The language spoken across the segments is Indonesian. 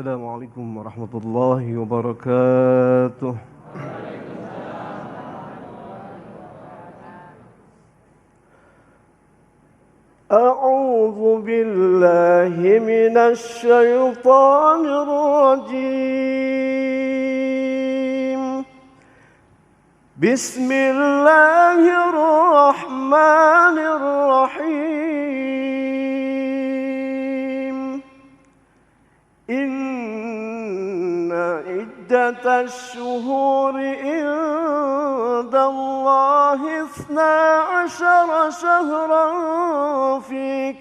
السلام عليكم ورحمة الله وبركاته. أعوذ بالله من الشيطان الرجيم. بسم الله الرحمن الرحيم. إن عدة الشهور عند الله 12 شهرا في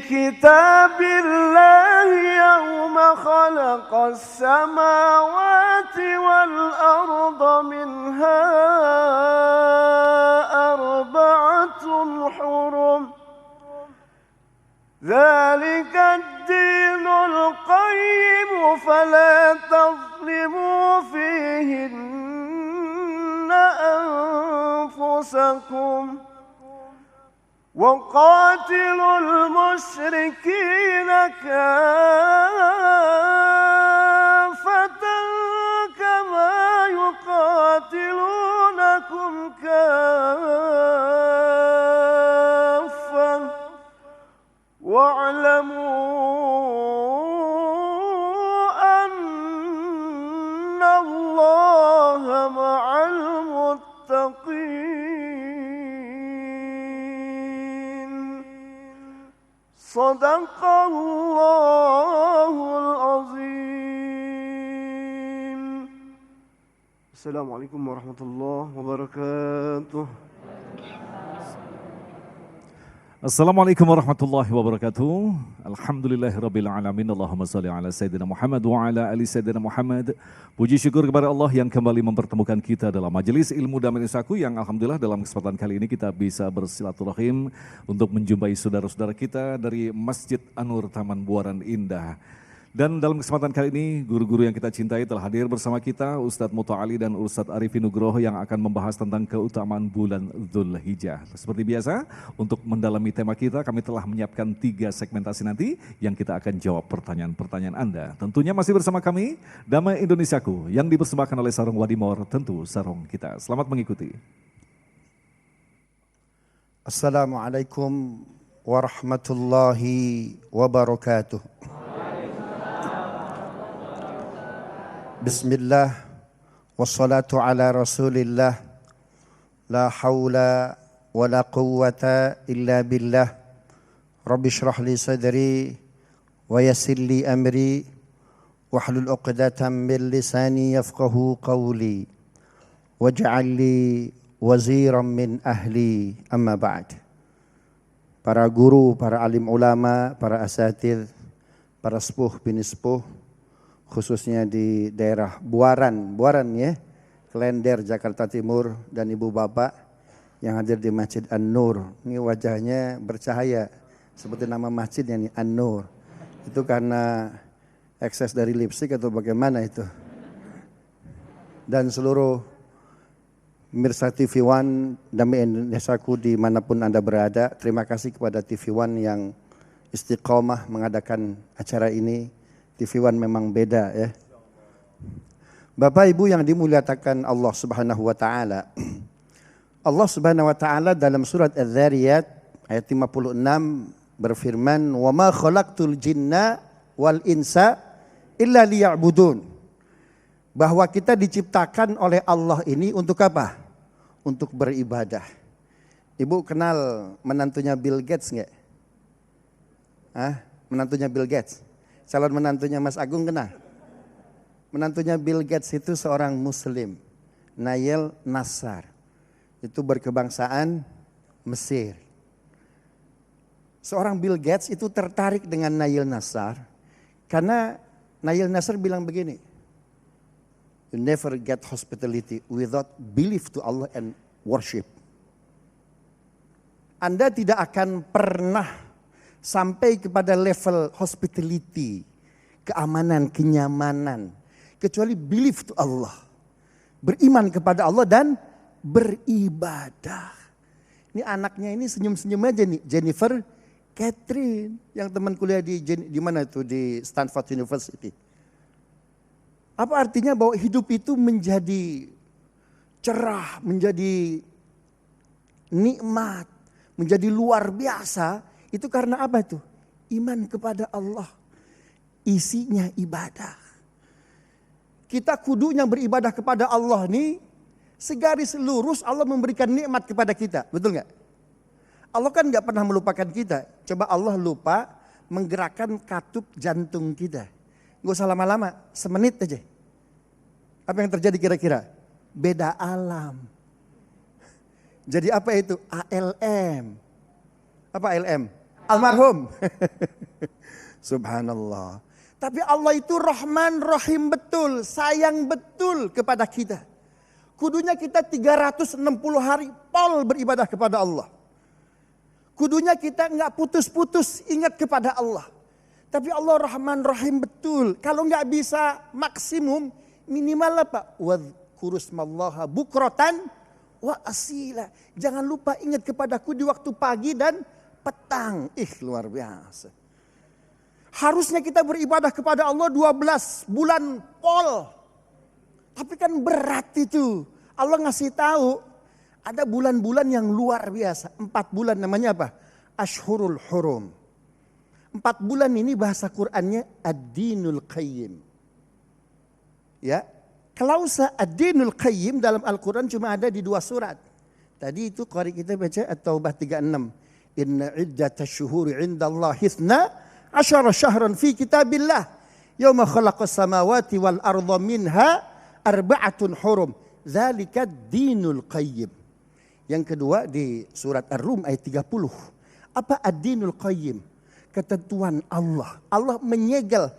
كتاب الله يوم خلق السماوات والأرض منها 4 حرم ذلك الدين القيم فلا تظلموا فيهن أنفسكم وقاتلوا المشركين كافة كما يقاتلونكم كافة واعلموا أن الله مع المتقين. صدق الله العظيم. السلام عليكم ورحمة الله وبركاته. Assalamualaikum warahmatullahi wabarakatuh. Alhamdulillahirabbil alamin. Allahumma shalli ala sayyidina Muhammad wa ala ali sayyidina Muhammad. Puji syukur kepada Allah yang kembali mempertemukan kita dalam majelis ilmu Damai Nusaku yang alhamdulillah dalam kesempatan kali ini kita bisa bersilaturahim untuk menjumpai saudara-saudara kita dari Masjid An-Nur Taman Buaran Indah. Dan dalam kesempatan kali ini guru-guru yang kita cintai telah hadir bersama kita, Ustadz Muta'ali dan Ustadz Arifin Nugroho yang akan membahas tentang keutamaan bulan Dzulhijjah. Seperti biasa, untuk mendalami tema kita kami telah menyiapkan 3 segmentasi nanti yang kita akan jawab pertanyaan-pertanyaan Anda. Tentunya masih bersama kami, Damai Indonesiaku yang dipersembahkan oleh Sarung Wadimor, tentu sarung kita. Selamat mengikuti. Assalamualaikum warahmatullahi wabarakatuh. Bismillah, wassalatu ala rasulillah, la hawla wa la quwwata illa billah. Rabbi shrah li sadri, wa yassir li amri, wahlul uqdatan min lisani yafqahu qawli, waj'al li waziran min ahli, amma ba'd. Para guru, para alim ulama, para asatidz, para sepuh bini sepuh, khususnya di daerah Buaran ya, Klender, Jakarta Timur, dan ibu bapak yang hadir di Masjid An-Nur. Ini wajahnya bercahaya seperti nama masjidnya nih, An-Nur. Itu karena ekses dari lipstik atau bagaimana itu? Dan seluruh pemirsa TV One Damai Indonesiaku dimanapun Anda berada, terima kasih kepada TV One yang istiqomah mengadakan acara ini. TV One memang beda ya. Bapak Ibu yang dimuliakan Allah Subhanahu wa taala. Allah Subhanahu wa taala dalam surat Az-Zariyat ayat 56 berfirman, "Wa ma khalaqtul jinna wal insa illa liya'budun." Bahwa kita diciptakan oleh Allah ini untuk apa? Untuk beribadah. Ibu kenal menantunya Bill Gates enggak? Menantunya Bill Gates. Calon menantunya Mas Agung kenal? Menantunya Bill Gates itu seorang Muslim, Nail Nassar. Itu berkebangsaan Mesir. Seorang Bill Gates itu tertarik dengan Nail Nassar karena Nail Nassar bilang begini, "You never get hospitality without belief to Allah and worship." Anda tidak akan pernah sampai kepada level hospitality, keamanan, kenyamanan, kecuali belief to Allah. Beriman kepada Allah dan beribadah. Ini anaknya ini senyum-senyum aja nih, Jennifer Catherine yang teman kuliah di mana tuh, di Stanford University. Apa artinya bahwa hidup itu menjadi cerah, menjadi nikmat, menjadi luar biasa. Itu karena apa itu? Iman kepada Allah. Isinya ibadah. Kita kudunya beribadah kepada Allah nih, segaris lurus Allah memberikan nikmat kepada kita. Betul nggak? Allah kan nggak pernah melupakan kita. Coba Allah lupa menggerakkan katup jantung kita. Nggak usah lama-lama, semenit aja. Apa yang terjadi kira-kira? Beda alam. Jadi apa itu? ALM. Apa ALM? Almarhum. Subhanallah. Tapi Allah itu Rahman Rahim betul, sayang betul kepada kita. Kudunya kita 360 hari pol beribadah kepada Allah. Kudunya kita nggak putus-putus ingat kepada Allah. Tapi Allah Rahman Rahim betul. Kalau nggak bisa maksimum, minimal apa? Wadhkurusmallaha bukrotan wa asila. Jangan lupa ingat kepadaku di waktu pagi dan petang. Luar biasa. Harusnya kita beribadah kepada Allah 12 bulan pol. Tapi kan berat itu. Allah ngasih tahu ada bulan-bulan yang luar biasa. 4 bulan namanya apa? Ashhurul Hurum. 4 bulan ini bahasa Qur'annya Ad-Dinul Qayyim. Ya, klausa Ad-Dinul Qayyim dalam Al-Quran cuma ada di 2 surat. Tadi itu qari kita baca At-Taubah 36. Inna iddatash syuhuri indallahi 12 syahran fi kitabillah. Yawma khalaqas samawati wal arda minha arba'atun hurum. Dzalika ad-dinul qayyim. Yang kedua di surat Ar-Rum ayat 30. Apa ad-dinul qayyim? Ketentuan Allah. Allah menyegel.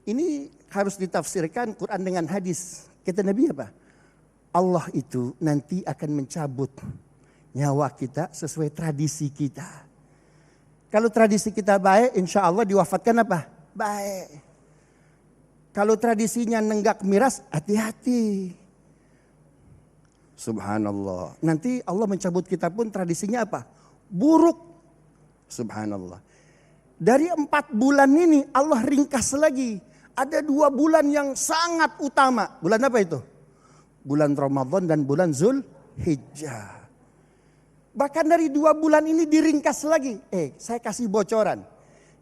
Ini harus ditafsirkan Quran dengan hadis. Kata Nabi apa? Allah itu nanti akan mencabut nyawa kita sesuai tradisi kita. Kalau tradisi kita baik, insya Allah diwafatkan apa? Baik. Kalau tradisinya nenggak miras, hati-hati. Subhanallah. Nanti Allah mencabut kita pun tradisinya apa? Buruk. Subhanallah. Dari 4 bulan ini Allah ringkas lagi. Ada 2 bulan yang sangat utama. Bulan apa itu? Bulan Ramadan dan bulan Zulhijjah. Bahkan dari 2 bulan ini diringkas lagi. Saya kasih bocoran.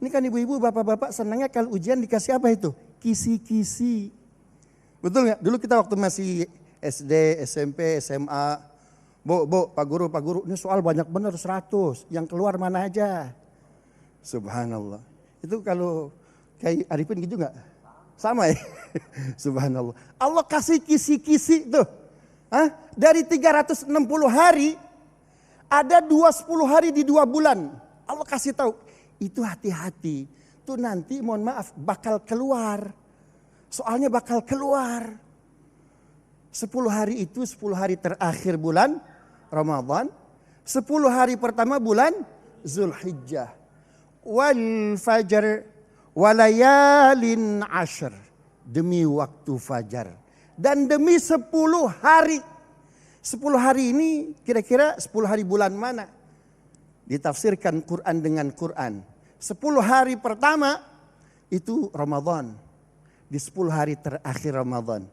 Ini kan ibu-ibu, bapak-bapak senangnya kalau ujian dikasih apa itu? Kisi-kisi. Betul nggak? Dulu kita waktu masih SD, SMP, SMA. Bu, Pak Guru, ini soal banyak bener 100. Yang keluar mana aja? Subhanallah. Itu kalau kayak Arifin gitu nggak? Sama ya? Subhanallah. Allah kasih kisi-kisi tuh. Dari 360 hari, ada 10 hari di 2 bulan. Allah kasih tahu. Itu hati-hati. Itu nanti mohon maaf bakal keluar. Soalnya bakal keluar. 10 hari itu 10 hari terakhir bulan Ramadan. 10 hari pertama bulan Zulhijjah. Wal fajr walayalin ashr. Demi waktu fajar. Dan demi 10 hari. 10 hari ini kira-kira 10 hari bulan mana? Ditafsirkan Quran dengan Quran. 10 hari pertama itu Ramadan. Di 10 hari terakhir Ramadan.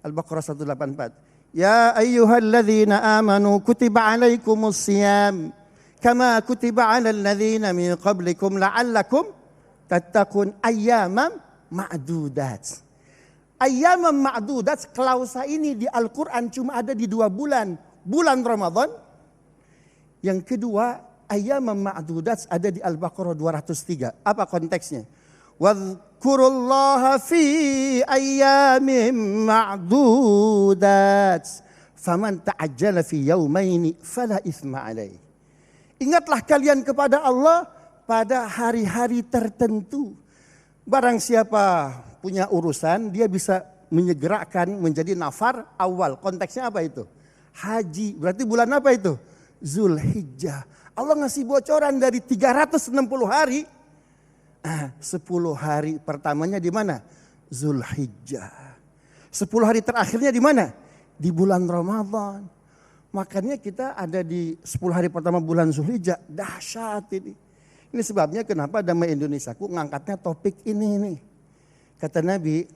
Al-Baqarah 184. Ya ayyuhalladzina amanu kutiba alaikumus siyam. Kama kutiba alal ladzina min qablikum la'allakum tattaqun ayyaman ma'dudat. Ayyaman ma'dudat, klausa ini di Al-Quran cuma ada di 2 bulan. Bulan Ramadan. Yang kedua, ayyaman ma'dudat ada di Al-Baqarah 203. Apa konteksnya? Wadhkurullaha fi ayyamin ma'dudat. Faman ta'ajjala fi yawmaini fala ithma alaih. Ingatlah kalian kepada Allah pada hari-hari tertentu. Barang siapa punya urusan, dia bisa menyegerakan menjadi nafar awal. Konteksnya apa itu? Haji. Berarti bulan apa itu? Zulhijjah. Allah ngasih bocoran dari 360 hari. 10 hari pertamanya di mana? Zulhijjah. 10 hari terakhirnya di mana? Di bulan Ramadan. Makanya kita ada di 10 hari pertama bulan Zulhijjah, dahsyat ini. Ini sebabnya kenapa Damai Indonesiaku ngangkatnya topik ini nih. Kata Nabi,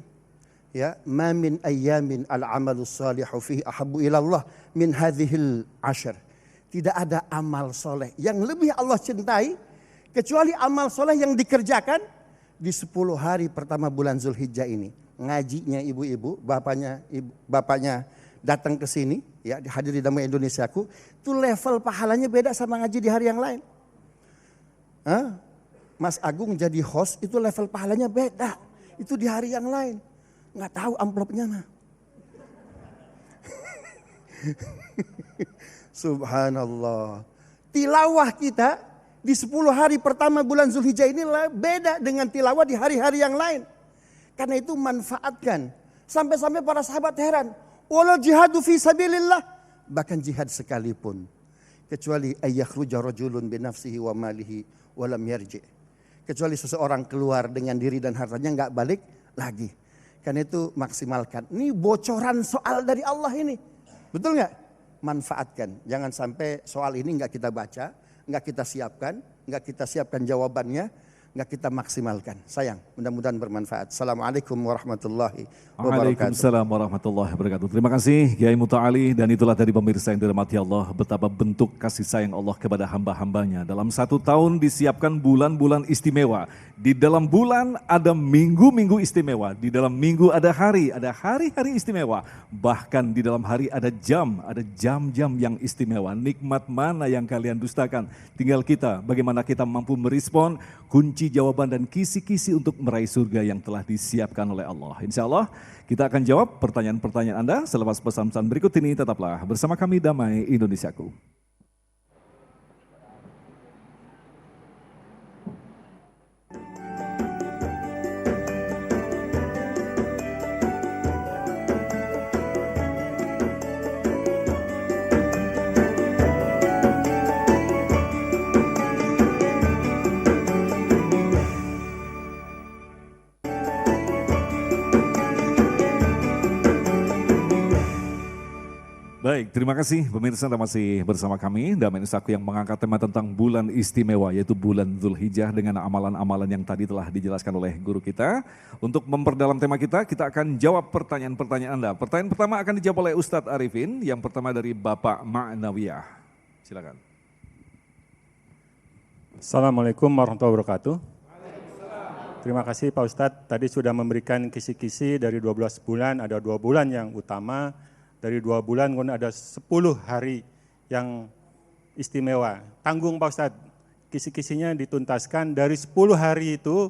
ya, ma min ayyamin al-amalus salihu fihi ahabbu ilallah min hadhil ashar. Tidak ada amal soleh yang lebih Allah cintai kecuali amal soleh yang dikerjakan di 10 hari pertama bulan Zulhijjah ini. Ngajinya ibu-ibu, bapaknya datang ke sini, ya, hadir di Damai Indonesiaku, itu level pahalanya beda sama ngaji di hari yang lain. Mas Agung jadi host itu level pahalanya beda, itu di hari yang lain. Nggak tahu amplopnya mah. Subhanallah. Tilawah kita di 10 hari pertama bulan Zulhijjah ini beda dengan tilawah di hari-hari yang lain. Karena itu manfaatkan. Sampai-sampai para sahabat heran. Walau jihadu fi sabilillah. Bahkan jihad sekalipun. Kecuali ayyakhruja rajulun binafsihi wa malihi walam yarji. Kecuali seseorang keluar dengan diri dan hartanya nggak balik lagi. Karena itu maksimalkan. Ini bocoran soal dari Allah ini. Betul nggak? Manfaatkan. Jangan sampai soal ini nggak kita baca, nggak kita siapkan jawabannya, nggak kita maksimalkan. Sayang, mudah-mudahan bermanfaat. Assalamualaikum warahmatullahi wabarakatuh. Waalaikumsalam warahmatullahi wabarakatuh. Terima kasih Kiai Muta'ali, dan itulah tadi pemirsa yang dirahmati Allah, betapa bentuk kasih sayang Allah kepada hamba-hambanya. Dalam 1 tahun disiapkan bulan-bulan istimewa. Di dalam bulan ada minggu-minggu istimewa. Di dalam minggu ada hari-hari istimewa. Bahkan di dalam hari ada jam-jam yang istimewa. Nikmat mana yang kalian dustakan? Tinggal kita, bagaimana kita mampu merespon kunci jawaban dan kisi-kisi untuk meraih surga yang telah disiapkan oleh Allah. Insya Allah kita akan jawab pertanyaan-pertanyaan Anda selepas pesan-pesan berikut ini. Tetaplah bersama kami Damai Indonesiaku. Baik, terima kasih pemirsa, Anda masih bersama kami Damai Indonesiaku yang mengangkat tema tentang bulan istimewa, yaitu bulan Zulhijjah dengan amalan-amalan yang tadi telah dijelaskan oleh guru kita. Untuk memperdalam tema kita akan jawab pertanyaan-pertanyaan Anda. Pertanyaan pertama akan dijawab oleh Ustadz Arifin, yang pertama dari Bapak Ma'nawiyah. Silakan. Assalamualaikum warahmatullahi wabarakatuh. Terima kasih Pak Ustadz, tadi sudah memberikan kisi-kisi dari 12 bulan, ada 2 bulan yang utama. Dari 2 bulan kemudian ada 10 hari yang istimewa. Tanggung Pak Ustadz, kisi-kisinya dituntaskan dari 10 hari itu,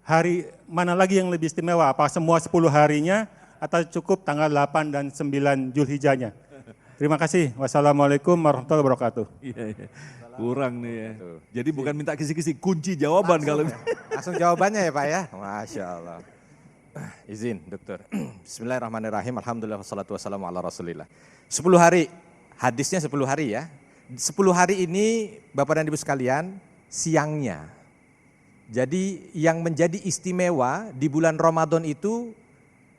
hari mana lagi yang lebih istimewa? Apa semua 10 harinya atau cukup tanggal 8 dan 9 Zulhijjahnya? Terima kasih. Wassalamualaikum warahmatullahi wabarakatuh. Iya. Kurang nih ya. Jadi bukan minta kisi-kisi, kunci jawaban kalau. Langsung jawabannya ya Pak ya. Masya Allah. Izin dokter. Bismillahirrahmanirrahim. Alhamdulillah wassalatu wassalamu ala rasulillah. 10 hari, hadisnya 10 hari ya. 10 hari ini Bapak dan Ibu sekalian, siangnya. Jadi yang menjadi istimewa di bulan Ramadan itu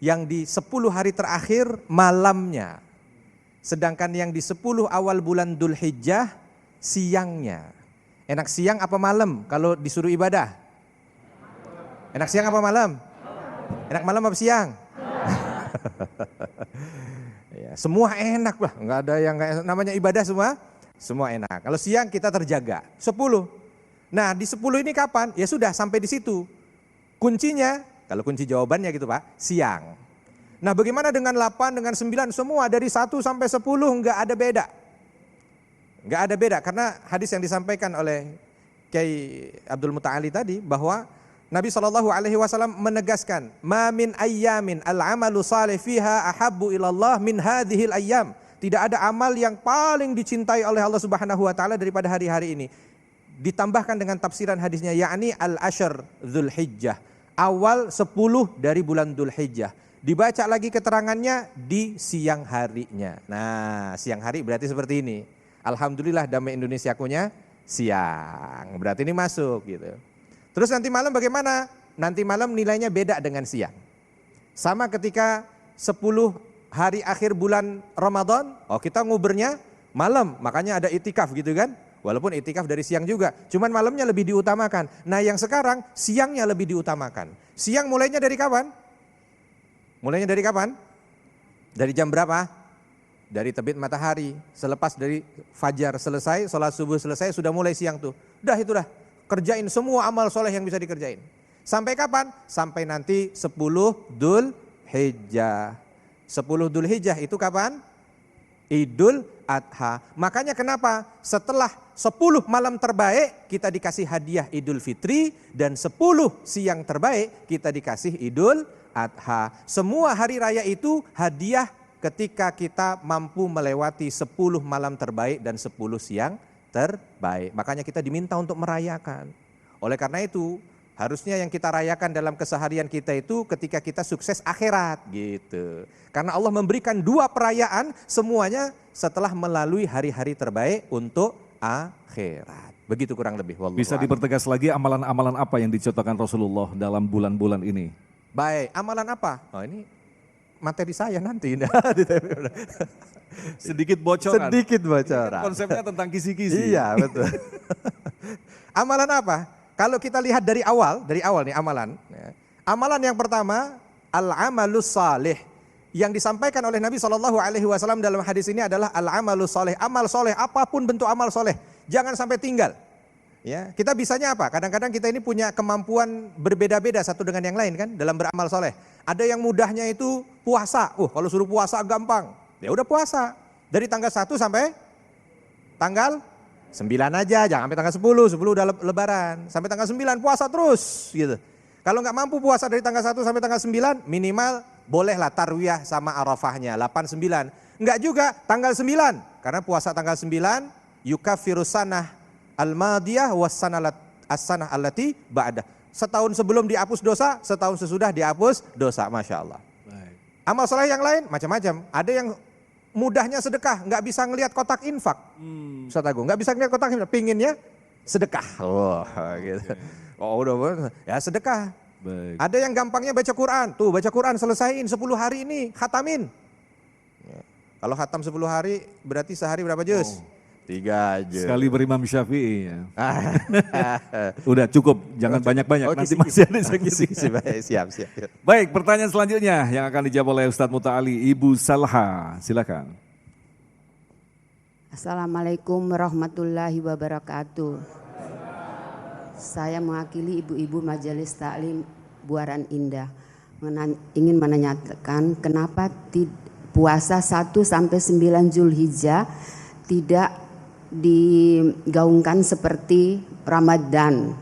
yang di 10 hari terakhir malamnya. Sedangkan yang di 10 awal bulan Dzulhijjah siangnya. Enak siang apa malam kalau disuruh ibadah? Enak siang apa malam? Enak malam apa siang? Ya, semua enak lah, nggak ada yang nggak enak. Namanya ibadah semua enak. Kalau siang kita terjaga. 10. Nah di 10 ini kapan? Ya sudah sampai di situ. Kuncinya, kalau kunci jawabannya gitu Pak, siang. Nah bagaimana dengan 8, dengan 9, semua dari 1 sampai 10 nggak ada beda. Nggak ada beda karena hadis yang disampaikan oleh Kiai Abdul Muta'ali tadi bahwa Nabi SAW menegaskan, "Ma min ayyamin al-amalu salih fiha ahabbu ilallah min hadhil ayyam." Tidak ada amal yang paling dicintai oleh Allah Subhanahu wa taala daripada hari-hari ini. Ditambahkan dengan tafsiran hadisnya, yakni al-ashr Dzulhijjah, awal 10 dari bulan Dzulhijjah. Dibaca lagi keterangannya di siang harinya. Nah, siang hari berarti seperti ini. Alhamdulillah Damai Indonesiakunya siang. Berarti ini masuk gitu. Terus nanti malam bagaimana? Nanti malam nilainya beda dengan siang. Sama ketika 10 hari akhir bulan Ramadan, kita ngubernya malam, makanya ada itikaf gitu kan. Walaupun itikaf dari siang juga, cuman malamnya lebih diutamakan. Nah yang sekarang siangnya lebih diutamakan. Siang mulainya dari kapan? Mulainya dari kapan? Dari jam berapa? Dari terbit matahari, selepas dari fajar selesai, sholat subuh selesai, sudah mulai siang tuh. Itu dah, kerjain semua amal soleh yang bisa dikerjain. Sampai kapan? Sampai nanti 10 Dzul Hijjah. 10 Dzul Hijjah itu kapan? Idul Adha. Makanya kenapa setelah 10 malam terbaik kita dikasih hadiah Idul Fitri dan 10 siang terbaik kita dikasih Idul Adha. Semua hari raya itu hadiah ketika kita mampu melewati 10 malam terbaik dan 10 siang terbaik. Makanya kita diminta untuk merayakan. Oleh karena itu harusnya yang kita rayakan dalam keseharian kita itu ketika kita sukses akhirat gitu. Karena Allah memberikan 2 perayaan semuanya setelah melalui hari-hari terbaik untuk akhirat. Begitu kurang lebih. Wallahu Bisa a'lam. dipertegas lagi amalan-amalan apa yang dicontohkan Rasulullah dalam bulan-bulan ini? Baik, amalan apa? Oh ini materi saya nanti. Sedikit bocoran. Sedikit Ini kan bocoran. konsepnya tentang kisi-kisi. Iya betul. Amalan apa? Kalau kita lihat dari awal nih amalan. Amalan yang pertama, al-amalus salih. Yang disampaikan oleh Nabi SAW dalam hadis ini adalah al-amalus salih. Amal soleh, apapun bentuk amal soleh. Jangan sampai tinggal. Ya, kita bisanya apa? Kadang-kadang kita ini punya kemampuan berbeda-beda satu dengan yang lain kan dalam beramal soleh. Ada yang mudahnya itu puasa. Kalau suruh puasa gampang. Ya udah puasa. Dari tanggal 1 sampai tanggal 9 aja, jangan sampai tanggal 10 udah lebaran. Sampai tanggal 9 puasa terus gitu. Kalau nggak mampu puasa dari tanggal 1 sampai tanggal 9, minimal bolehlah tarwiyah sama arafahnya 8 9. Enggak juga tanggal 9 karena puasa tanggal 9 yukaffiru sanah al-madiyah was sanah allati ba'dah. Setahun sebelum dihapus dosa, setahun sesudah dihapus dosa, Masya Allah. Amal soleh yang lain macam-macam. Ada yang mudahnya sedekah, nggak bisa ngelihat kotak infak. Ustaz Agung, nggak bisa ngelihat kotak infak, pinginnya sedekah. Gitu. Udah, ya sedekah. Baik. Ada yang gampangnya baca Quran. Tuh baca Quran selesaiin 10 hari ini, khatamin. Ya. Kalau khatam 10 hari berarti sehari berapa juz? 3 juz. Sekali berimam Syafi'i ya. Udah cukup, jangan banyak-banyak. Nanti masih ada kisi-kisi. Siap. Baik, pertanyaan selanjutnya yang akan dijawab oleh Ustadz Muta'ali, Ibu Salha. Silakan. Assalamualaikum warahmatullahi wabarakatuh. Saya mewakili ibu-ibu Majelis Taklim Buaran Indah. Ingin menanyakan kenapa puasa 1 sampai 9 Zulhijjah tidak digaungkan seperti Ramadan.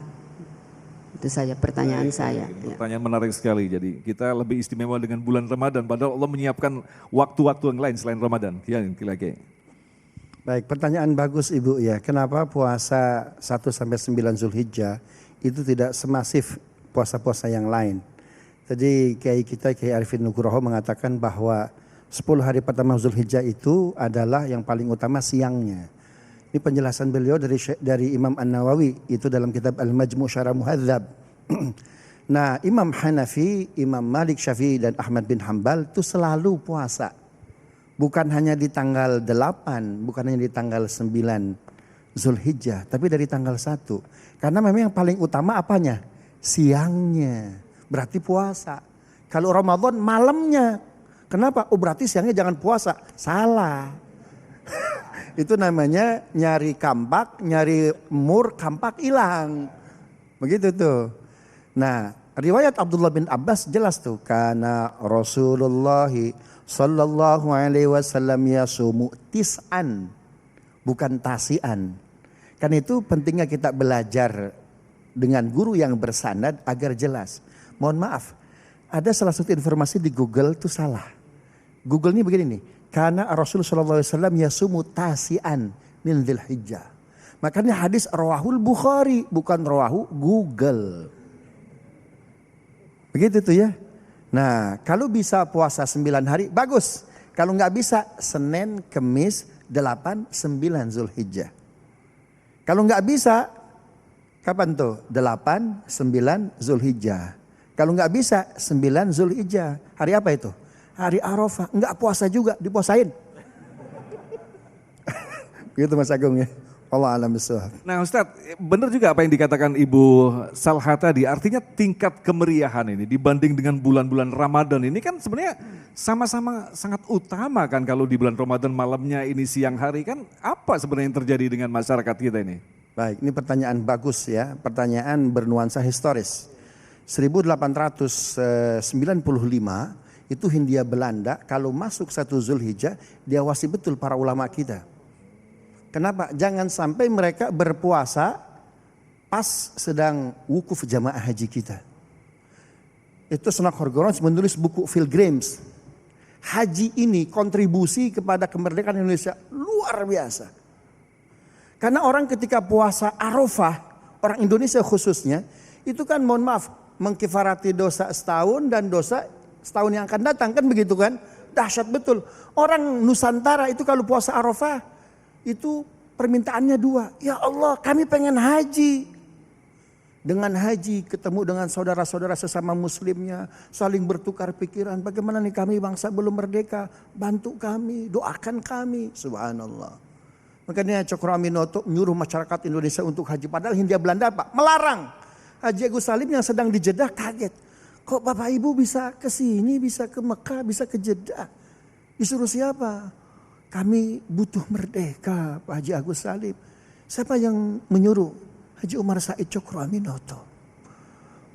Itu saja pertanyaan saya. Pertanyaan menarik sekali. Jadi kita lebih istimewa dengan bulan Ramadan, padahal Allah menyiapkan waktu-waktu yang lain selain Ramadan. Ya, kira-kira. Baik, pertanyaan bagus Ibu ya. Kenapa puasa 1 sampai 9 Zulhijjah itu tidak semasif puasa-puasa yang lain? Jadi Kiai kita, Kiai Arifin Nugroho mengatakan bahwa 10 hari pertama Zulhijjah itu adalah yang paling utama siangnya. Ini penjelasan beliau dari Imam An-Nawawi itu dalam kitab Al-Majmu' Syarah Muhadzab. Nah, Imam Hanafi, Imam Malik, Syafi'i dan Ahmad bin Hambal itu selalu puasa. Bukan hanya di tanggal 8, bukan hanya di tanggal 9 Zulhijjah, tapi dari tanggal 1. Karena memang yang paling utama apanya? Siangnya. Berarti puasa. Kalau Ramadan malamnya. Kenapa? Berarti siangnya jangan puasa. Salah. Itu namanya nyari kampak, nyari mur, kampak hilang. Begitu tuh. Nah, riwayat Abdullah bin Abbas jelas tuh. Karena Rasulullahi Sallallahu alaihi wasallam yasumu tis'an, bukan tasian. Kan itu pentingnya kita belajar dengan guru yang bersanad agar jelas. Mohon maaf, ada salah satu informasi di Google itu salah. Google ini begini nih, karena Rasul sallallahu alaihi wasallam yasumu tasian min Dzulhijjah. Makanya hadis rawahul Bukhari, bukan rawahu Google. Begitu tuh ya. Nah, kalau bisa puasa 9 hari, bagus. Kalau nggak bisa, Senin, Kemis, 8, 9 Zulhijjah. Kalau nggak bisa, kapan tuh? 8, 9 Zulhijjah. Kalau nggak bisa, 9 Zulhijjah. Hari apa itu? Hari Arafah. Nggak puasa juga, dipuasain. Gitu Mas Agung ya. Allah alam bisawab. Nah Ustadz, benar juga apa yang dikatakan Ibu Salha tadi, artinya tingkat kemeriahan ini dibanding dengan bulan-bulan Ramadan ini kan sebenarnya sama-sama sangat utama kan kalau di bulan Ramadan malamnya ini siang hari kan apa sebenarnya yang terjadi dengan masyarakat kita ini? Baik, ini pertanyaan bagus ya, pertanyaan bernuansa historis. 1895 itu Hindia Belanda kalau masuk 1 Zulhijjah diawasi betul para ulama kita. Kenapa? Jangan sampai mereka berpuasa pas sedang wukuf jamaah haji kita. Itu Sunan Horgoros menulis buku Pilgrims. Haji ini kontribusi kepada kemerdekaan Indonesia luar biasa. Karena orang ketika puasa Arafah, orang Indonesia khususnya, itu kan mohon maaf, mengkifarati dosa setahun dan dosa setahun yang akan datang, kan begitu kan? Dahsyat betul. Orang Nusantara itu kalau puasa Arafah, itu permintaannya 2. Ya Allah, kami pengen haji. Dengan haji ketemu dengan saudara-saudara sesama muslimnya, saling bertukar pikiran. Bagaimana nih kami bangsa belum merdeka, bantu kami, doakan kami. Subhanallah. Makanya Cokro Aminoto menyuruh masyarakat Indonesia untuk haji. Padahal Hindia Belanda apa? Melarang. Haji Agus Salim yang sedang di Jeddah kaget. Kok Bapak Ibu bisa ke sini, bisa ke Mekah, bisa ke Jeddah? Disuruh siapa? Kami butuh merdeka, Pak Haji Agus Salim. Siapa yang menyuruh? Haji Umar Said Cokro Aminoto.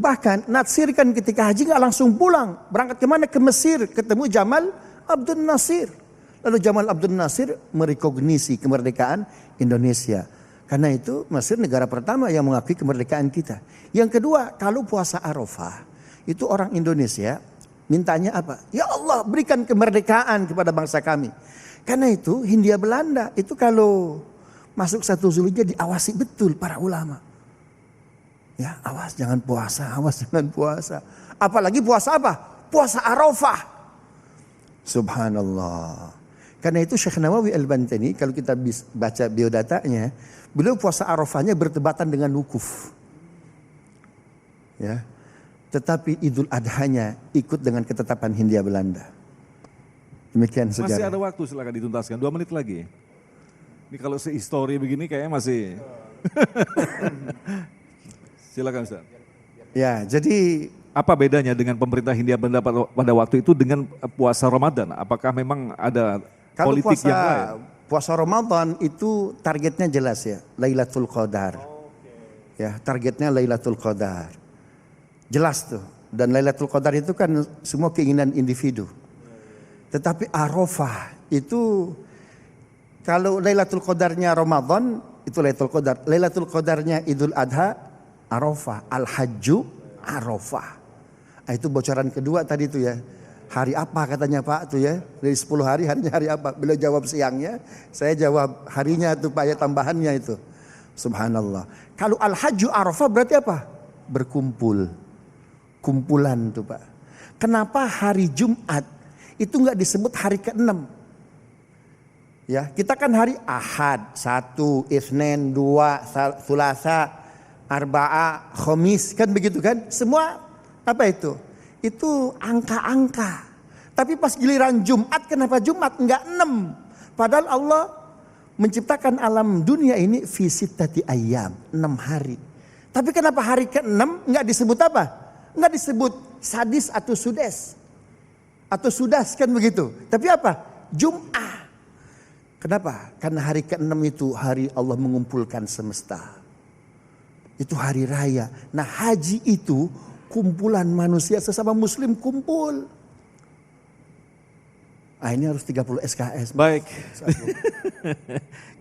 Bahkan natsir kan ketika haji nggak langsung pulang. Berangkat kemana? Ke Mesir. Ketemu Jamal Abdul Nasir. Lalu Jamal Abdul Nasir merekognisi kemerdekaan Indonesia. Karena itu Mesir negara pertama yang mengakui kemerdekaan kita. Yang kedua, kalau puasa Arafah, itu orang Indonesia mintanya apa? Ya Allah, berikan kemerdekaan kepada bangsa kami. Karena itu Hindia Belanda itu kalau masuk 1 Zulhijjah diawasi betul para ulama. Ya awas jangan puasa, awas jangan puasa. Apalagi puasa apa? Puasa Arafah. Subhanallah. Karena itu Syekh Nawawi Al-Bantani kalau kita baca biodatanya, beliau puasa Arafahnya bertepatan dengan wukuf. Ya. Tetapi Idul Adhanya ikut dengan ketetapan Hindia Belanda. Demikian sejarah. Masih ada waktu, silakan dituntaskan 2 menit lagi. Ini kalau sehistori begini kayaknya masih. Silakan Ustaz. Ya, jadi apa bedanya dengan pemerintah Hindia Belanda pada waktu itu dengan puasa Ramadan? Apakah memang ada kalau politik yang lain? puasa Ramadan itu targetnya jelas ya, Lailatul Qadar. Ya, targetnya Lailatul Qadar. Jelas tuh. Dan Lailatul Qadar itu kan semua keinginan individu. Tetapi Arafah itu kalau Lailatul Qadarnya Ramadan itu Lailatul Qadar. Lailatul Qadarnya Idul Adha Arafah. Al-Hajju Arafah. Nah, itu bocoran kedua tadi itu ya. Hari apa katanya Pak tuh ya. Dari 10 hari harinya hari apa. Beliau jawab siangnya. Saya jawab harinya tuh Pak ya, tambahannya itu. Subhanallah. Kalau Al-Hajju Arafah berarti apa? Berkumpul. Kumpulan tuh Pak. Kenapa hari Jumat itu nggak disebut hari ke-6. Ya, kita kan hari Ahad, 1, Isnin, 2, Selasa, Arba'a, Khamis, kan begitu kan? Semua apa itu? Itu angka-angka. Tapi pas giliran Jumat, kenapa Jumat? Enggak 6. Padahal Allah menciptakan alam dunia ini fi sittati ayyam, 6 hari. Tapi kenapa hari ke-6 enggak disebut apa? Enggak disebut sadis atau sudes. Atau sudas kan begitu. Tapi apa? Jum'ah. Kenapa? Karena hari ke-6 itu hari Allah mengumpulkan semesta. Itu hari raya. Nah haji itu kumpulan manusia sesama muslim kumpul. Ah ini harus 30 SKS. Baik.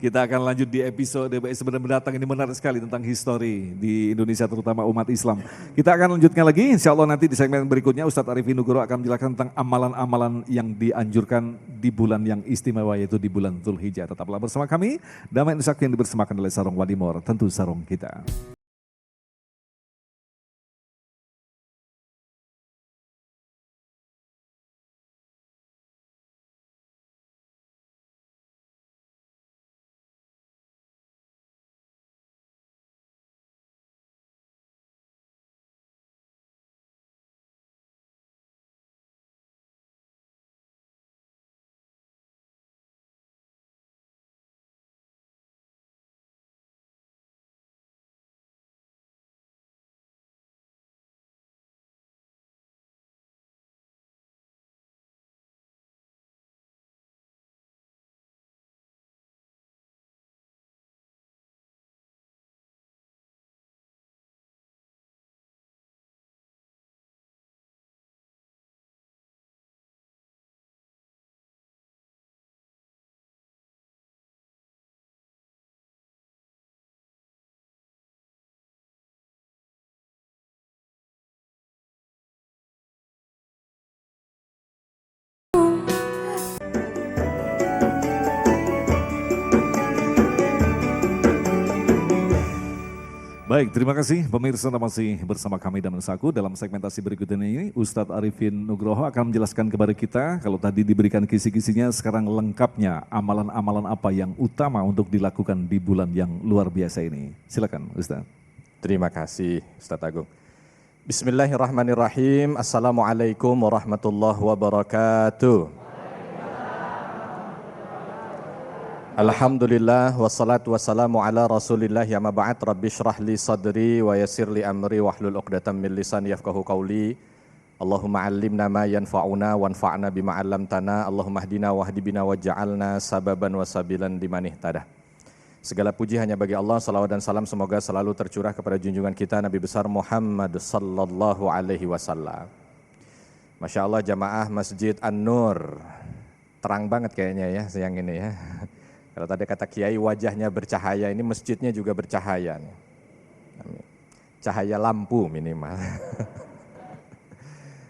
Kita akan lanjut di episode sebenarnya mendatang, ini menarik sekali tentang histori di Indonesia terutama umat Islam. Kita akan lanjutkan lagi, insya Allah nanti di segmen berikutnya Ustadz Arifin Nugroho akan menjelaskan tentang amalan-amalan yang dianjurkan di bulan yang istimewa yaitu di bulan Dzulhijjah. Tetaplah bersama kami, Damai Nusak yang dipersembahkan oleh Sarung Wadimor, tentu sarung kita. Baik, terima kasih pemirsa, masih bersama kami dan Saku dalam segmentasi berikut ini. Ustadz Arifin Nugroho akan menjelaskan kepada kita, kalau tadi diberikan kisi-kisinya, sekarang lengkapnya amalan-amalan apa yang utama untuk dilakukan di bulan yang luar biasa ini. Silakan Ustadz. Terima kasih Ustadz Agung. Bismillahirrahmanirrahim. Assalamualaikum warahmatullahi wabarakatuh. Alhamdulillah wassalatu wassalamu ala rasulillah ya ma ba'd rabbi syrah li sadri wa yassir li amri wahlul uqdatam min lisani yafqahu qawli. Allahumma 'allimna ma yanfa'una wanfa'na bima 'allamtana. Allahumma hdina wahdi bina waj'alna sababan wasabilan liman ihtada. Segala puji hanya bagi Allah, salawat dan salam semoga selalu tercurah kepada junjungan kita Nabi besar Muhammad sallallahu alaihi wasallam. Masya Allah jamaah Masjid An-Nur, terang banget kayaknya ya siang ini ya. Kalau tadi kata Kiai wajahnya bercahaya, ini masjidnya juga bercahaya. Cahaya lampu minimal.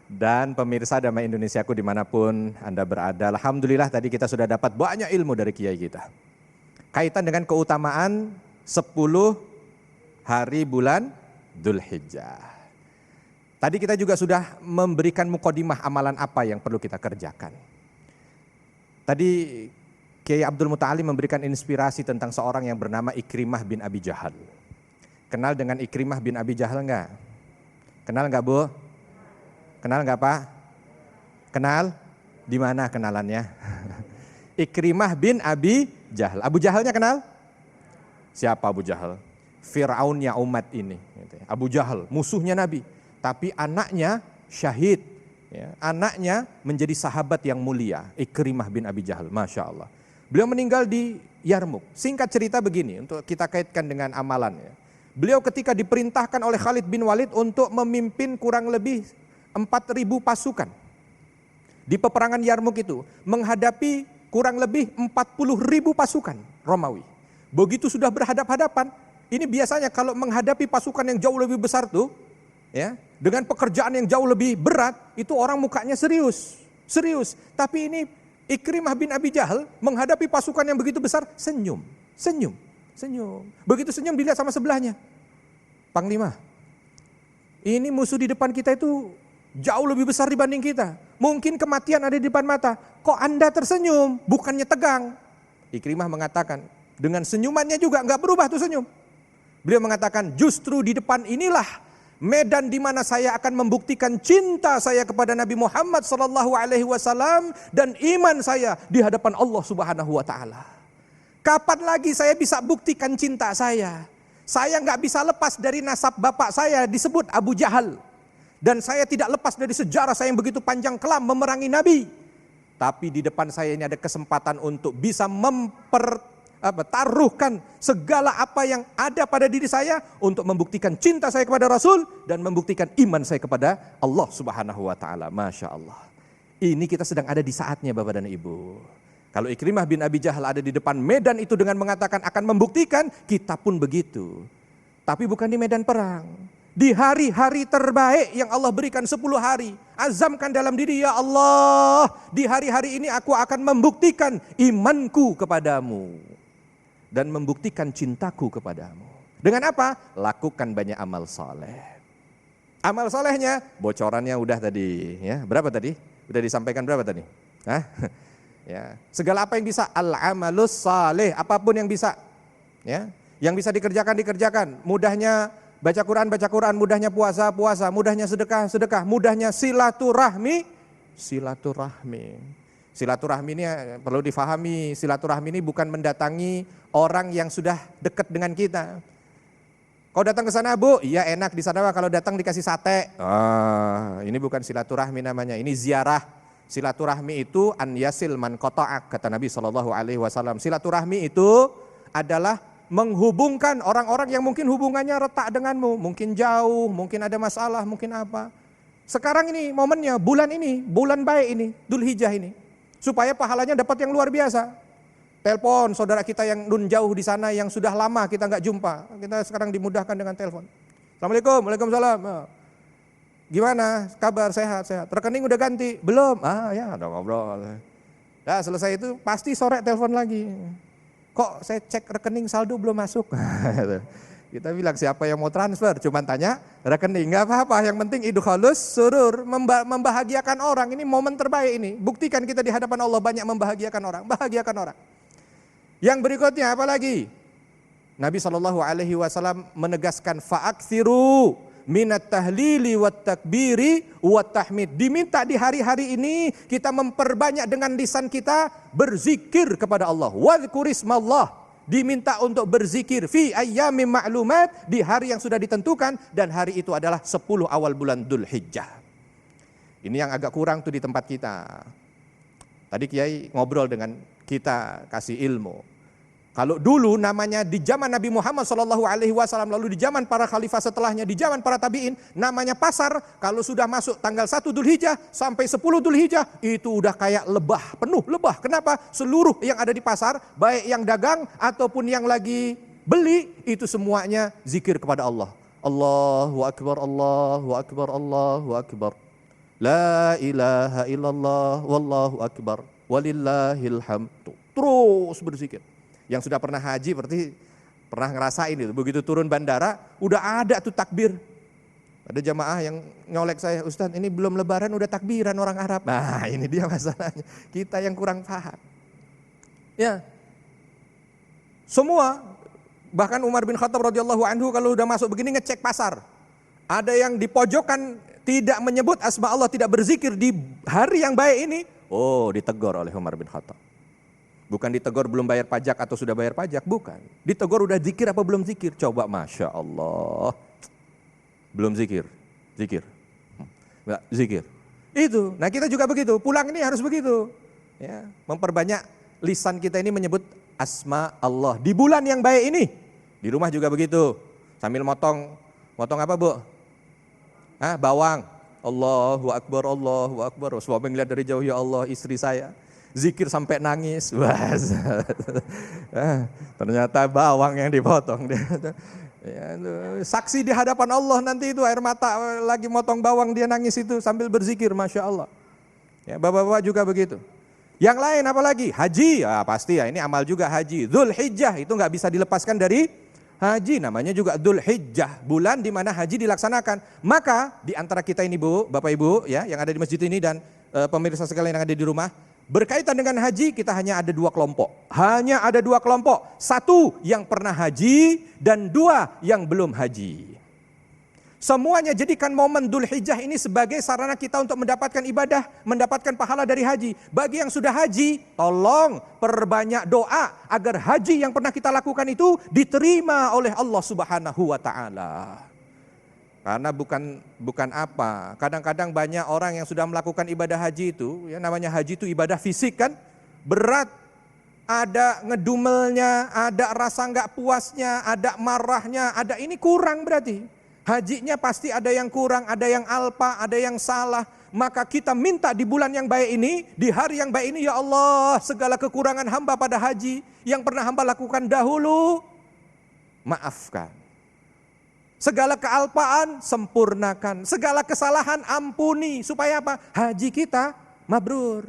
Dan pemirsa Damai Indonesiaku dimanapun Anda berada, alhamdulillah tadi kita sudah dapat banyak ilmu dari Kiai kita. Kaitan dengan keutamaan 10 hari bulan Dzulhijjah. Tadi kita juga sudah memberikan mukadimah amalan apa yang perlu kita kerjakan. Tadi Kiai Abdul Muta'ali memberikan inspirasi tentang seorang yang bernama Ikrimah bin Abi Jahal. Kenal dengan Ikrimah bin Abi Jahal enggak? Kenal enggak Bu? Kenal enggak Pak? Kenal? Di mana kenalannya? Ikrimah bin Abi Jahal. Abu Jahalnya kenal? Siapa Abu Jahal? Fir'aunnya umat ini. Abu Jahal, musuhnya Nabi. Tapi anaknya syahid. Ya, anaknya menjadi sahabat yang mulia. Ikrimah bin Abi Jahal, Masya Allah. Beliau meninggal di Yarmuk. Singkat cerita begini, untuk kita kaitkan dengan amalan. Ya. Beliau ketika diperintahkan oleh Khalid bin Walid untuk memimpin kurang lebih 4.000 pasukan. Di peperangan Yarmuk itu, menghadapi kurang lebih 40.000 pasukan Romawi. Begitu sudah berhadap-hadapan, ini biasanya kalau menghadapi pasukan yang jauh lebih besar tuh, ya, dengan pekerjaan yang jauh lebih berat, itu orang mukanya serius. Serius, tapi ini Ikrimah bin Abi Jahal menghadapi pasukan yang begitu besar, senyum. Begitu senyum dilihat sama sebelahnya. Panglima, ini musuh di depan kita itu jauh lebih besar dibanding kita. Mungkin kematian ada di depan mata. Kok Anda tersenyum, bukannya tegang? Ikrimah mengatakan, dengan senyumannya juga enggak berubah tuh senyum. Beliau mengatakan, justru di depan inilah medan di mana saya akan membuktikan cinta saya kepada Nabi Muhammad SAW dan iman saya di hadapan Allah Subhanahu Wa Taala. Kapan lagi saya bisa buktikan cinta saya? Saya nggak bisa lepas dari nasab bapak saya disebut Abu Jahal, dan saya tidak lepas dari sejarah saya yang begitu panjang kelam memerangi Nabi. Tapi di depan saya ini ada kesempatan untuk bisa taruhkan segala apa yang ada pada diri saya untuk membuktikan cinta saya kepada Rasul dan membuktikan iman saya kepada Allah Subhanahu Wa Taala. Masya Allah. Ini kita sedang ada di saatnya Bapak dan Ibu. Kalau Ikrimah bin Abi Jahal ada di depan medan itu dengan mengatakan akan membuktikan, kita pun begitu. Tapi bukan di medan perang. Di hari-hari terbaik yang Allah berikan 10 hari. Azamkan dalam diri, ya Allah, di hari-hari ini aku akan membuktikan imanku kepadamu. Dan membuktikan cintaku kepadamu. Dengan apa? Lakukan banyak amal soleh. Amal solehnya, bocorannya udah tadi. Ya, berapa tadi? Udah disampaikan berapa tadi? Hah? Ya, segala apa yang bisa, al-amalus saleh, apapun yang bisa. Ya, yang bisa dikerjakan. Mudahnya baca Quran, mudahnya puasa, mudahnya sedekah, mudahnya silaturahmi. Silaturahmi ini perlu difahami, silaturahmi ini bukan mendatangi orang yang sudah dekat dengan kita. Kau datang ke sana Bu, iya enak di sana kalau datang dikasih sate. Ini bukan silaturahmi namanya, ini ziarah. Silaturahmi itu an yasil man qata'ak, kata Nabi SAW. Silaturahmi itu adalah menghubungkan orang-orang yang mungkin hubungannya retak denganmu, mungkin jauh, mungkin ada masalah, mungkin apa. Sekarang ini momennya, bulan ini, bulan baik ini, Dzulhijjah ini, supaya pahalanya dapat yang luar biasa. Telepon saudara kita yang nun jauh di sana yang sudah lama kita nggak jumpa, kita sekarang dimudahkan dengan telepon. Assalamualaikum, waalaikumsalam. Gimana kabar, sehat? Rekening udah ganti? Belum? Ya udah ngobrol. Nah selesai itu pasti sore telepon lagi. Kok saya cek rekening saldo belum masuk? Kita bilang siapa yang mau transfer, cuman tanya rekening, nggak apa-apa. Yang penting idkhalus surur, membahagiakan orang. Ini momen terbaik ini. Buktikan kita di hadapan Allah banyak membahagiakan orang, bahagiakan orang. Yang berikutnya apa lagi? Nabi SAW menegaskan fa'aksiru minat tahlili wat takbiri wat tahmid. Diminta di hari-hari ini kita memperbanyak dengan lisan kita berzikir kepada Allah. Wadhkurismallah. Diminta untuk berzikir fi ayyamin ma'lumat, di hari yang sudah ditentukan, dan hari itu adalah 10 awal bulan Dzulhijjah. Ini yang agak kurang tuh di tempat kita. Tadi Kiai ngobrol dengan kita, kasih ilmu. Kalau dulu namanya di zaman Nabi Muhammad SAW, lalu di zaman para khalifah setelahnya, di zaman para tabi'in, namanya pasar. Kalau sudah masuk tanggal 1 Dzulhijjah sampai 10 Dzulhijjah, itu udah kayak lebah, penuh lebah. Kenapa? Seluruh yang ada di pasar, baik yang dagang ataupun yang lagi beli, itu semuanya zikir kepada Allah. Allahu Akbar, Allahu Akbar, Allahu Akbar. La ilaha illallah, wallahu akbar, walillahil hamdu. Terus berzikir. Yang sudah pernah haji berarti pernah ngerasain itu. Begitu turun bandara, udah ada tuh takbir. Ada jamaah yang nyolek saya, Ustaz ini belum lebaran udah takbiran orang Arab. Nah ini dia masalahnya, kita yang kurang paham. Ya, semua, bahkan Umar bin Khattab radhiyallahu anhu kalau udah masuk begini ngecek pasar. Ada yang di pojokan tidak menyebut asma Allah, tidak berzikir di hari yang baik ini. Oh, ditegur oleh Umar bin Khattab. Bukan ditegur belum bayar pajak atau sudah bayar pajak, bukan. Ditegur udah zikir apa belum zikir. Coba Masya Allah. Belum zikir, zikir. Nggak, zikir. Itu, nah kita juga begitu, pulang ini harus begitu. Ya, memperbanyak lisan kita ini menyebut asma Allah. Di bulan yang baik ini, di rumah juga begitu. Sambil motong apa Bu? Bawang. Allahu Akbar, Allahu Akbar. Suami ngeliat dari jauh, ya Allah istri saya. Zikir sampai nangis. Wah, ternyata bawang yang dipotong. Ya, saksi di hadapan Allah nanti itu air mata lagi motong bawang dia nangis itu sambil berzikir, Masya Allah. Ya, bapak-bapak juga begitu. Yang lain apa lagi? Haji, ya pasti ya ini amal juga haji. Dzulhijjah itu nggak bisa dilepaskan dari haji, namanya juga Dzulhijjah, bulan di mana haji dilaksanakan. Maka di antara kita ini Bu, Bapak Ibu ya yang ada di masjid ini dan pemirsa sekalian yang ada di rumah, berkaitan dengan haji kita hanya ada 2 kelompok. Hanya ada 2 kelompok. 1 yang pernah haji dan 2 yang belum haji. Semuanya jadikan momen Dzulhijjah ini sebagai sarana kita untuk mendapatkan ibadah, mendapatkan pahala dari haji. Bagi yang sudah haji, tolong perbanyak doa agar haji yang pernah kita lakukan itu diterima oleh Allah Subhanahu wa taala. Karena bukan apa, kadang-kadang banyak orang yang sudah melakukan ibadah haji itu, ya namanya haji itu ibadah fisik kan, berat, ada ngedumelnya, ada rasa nggak puasnya, ada marahnya, ada ini kurang berarti. Hajinya pasti ada yang kurang, ada yang alpa, ada yang salah. Maka kita minta di bulan yang baik ini, di hari yang baik ini, ya Allah segala kekurangan hamba pada haji yang pernah hamba lakukan dahulu, maafkan. Segala kealpaan sempurnakan, segala kesalahan ampuni, supaya apa? Haji kita mabrur.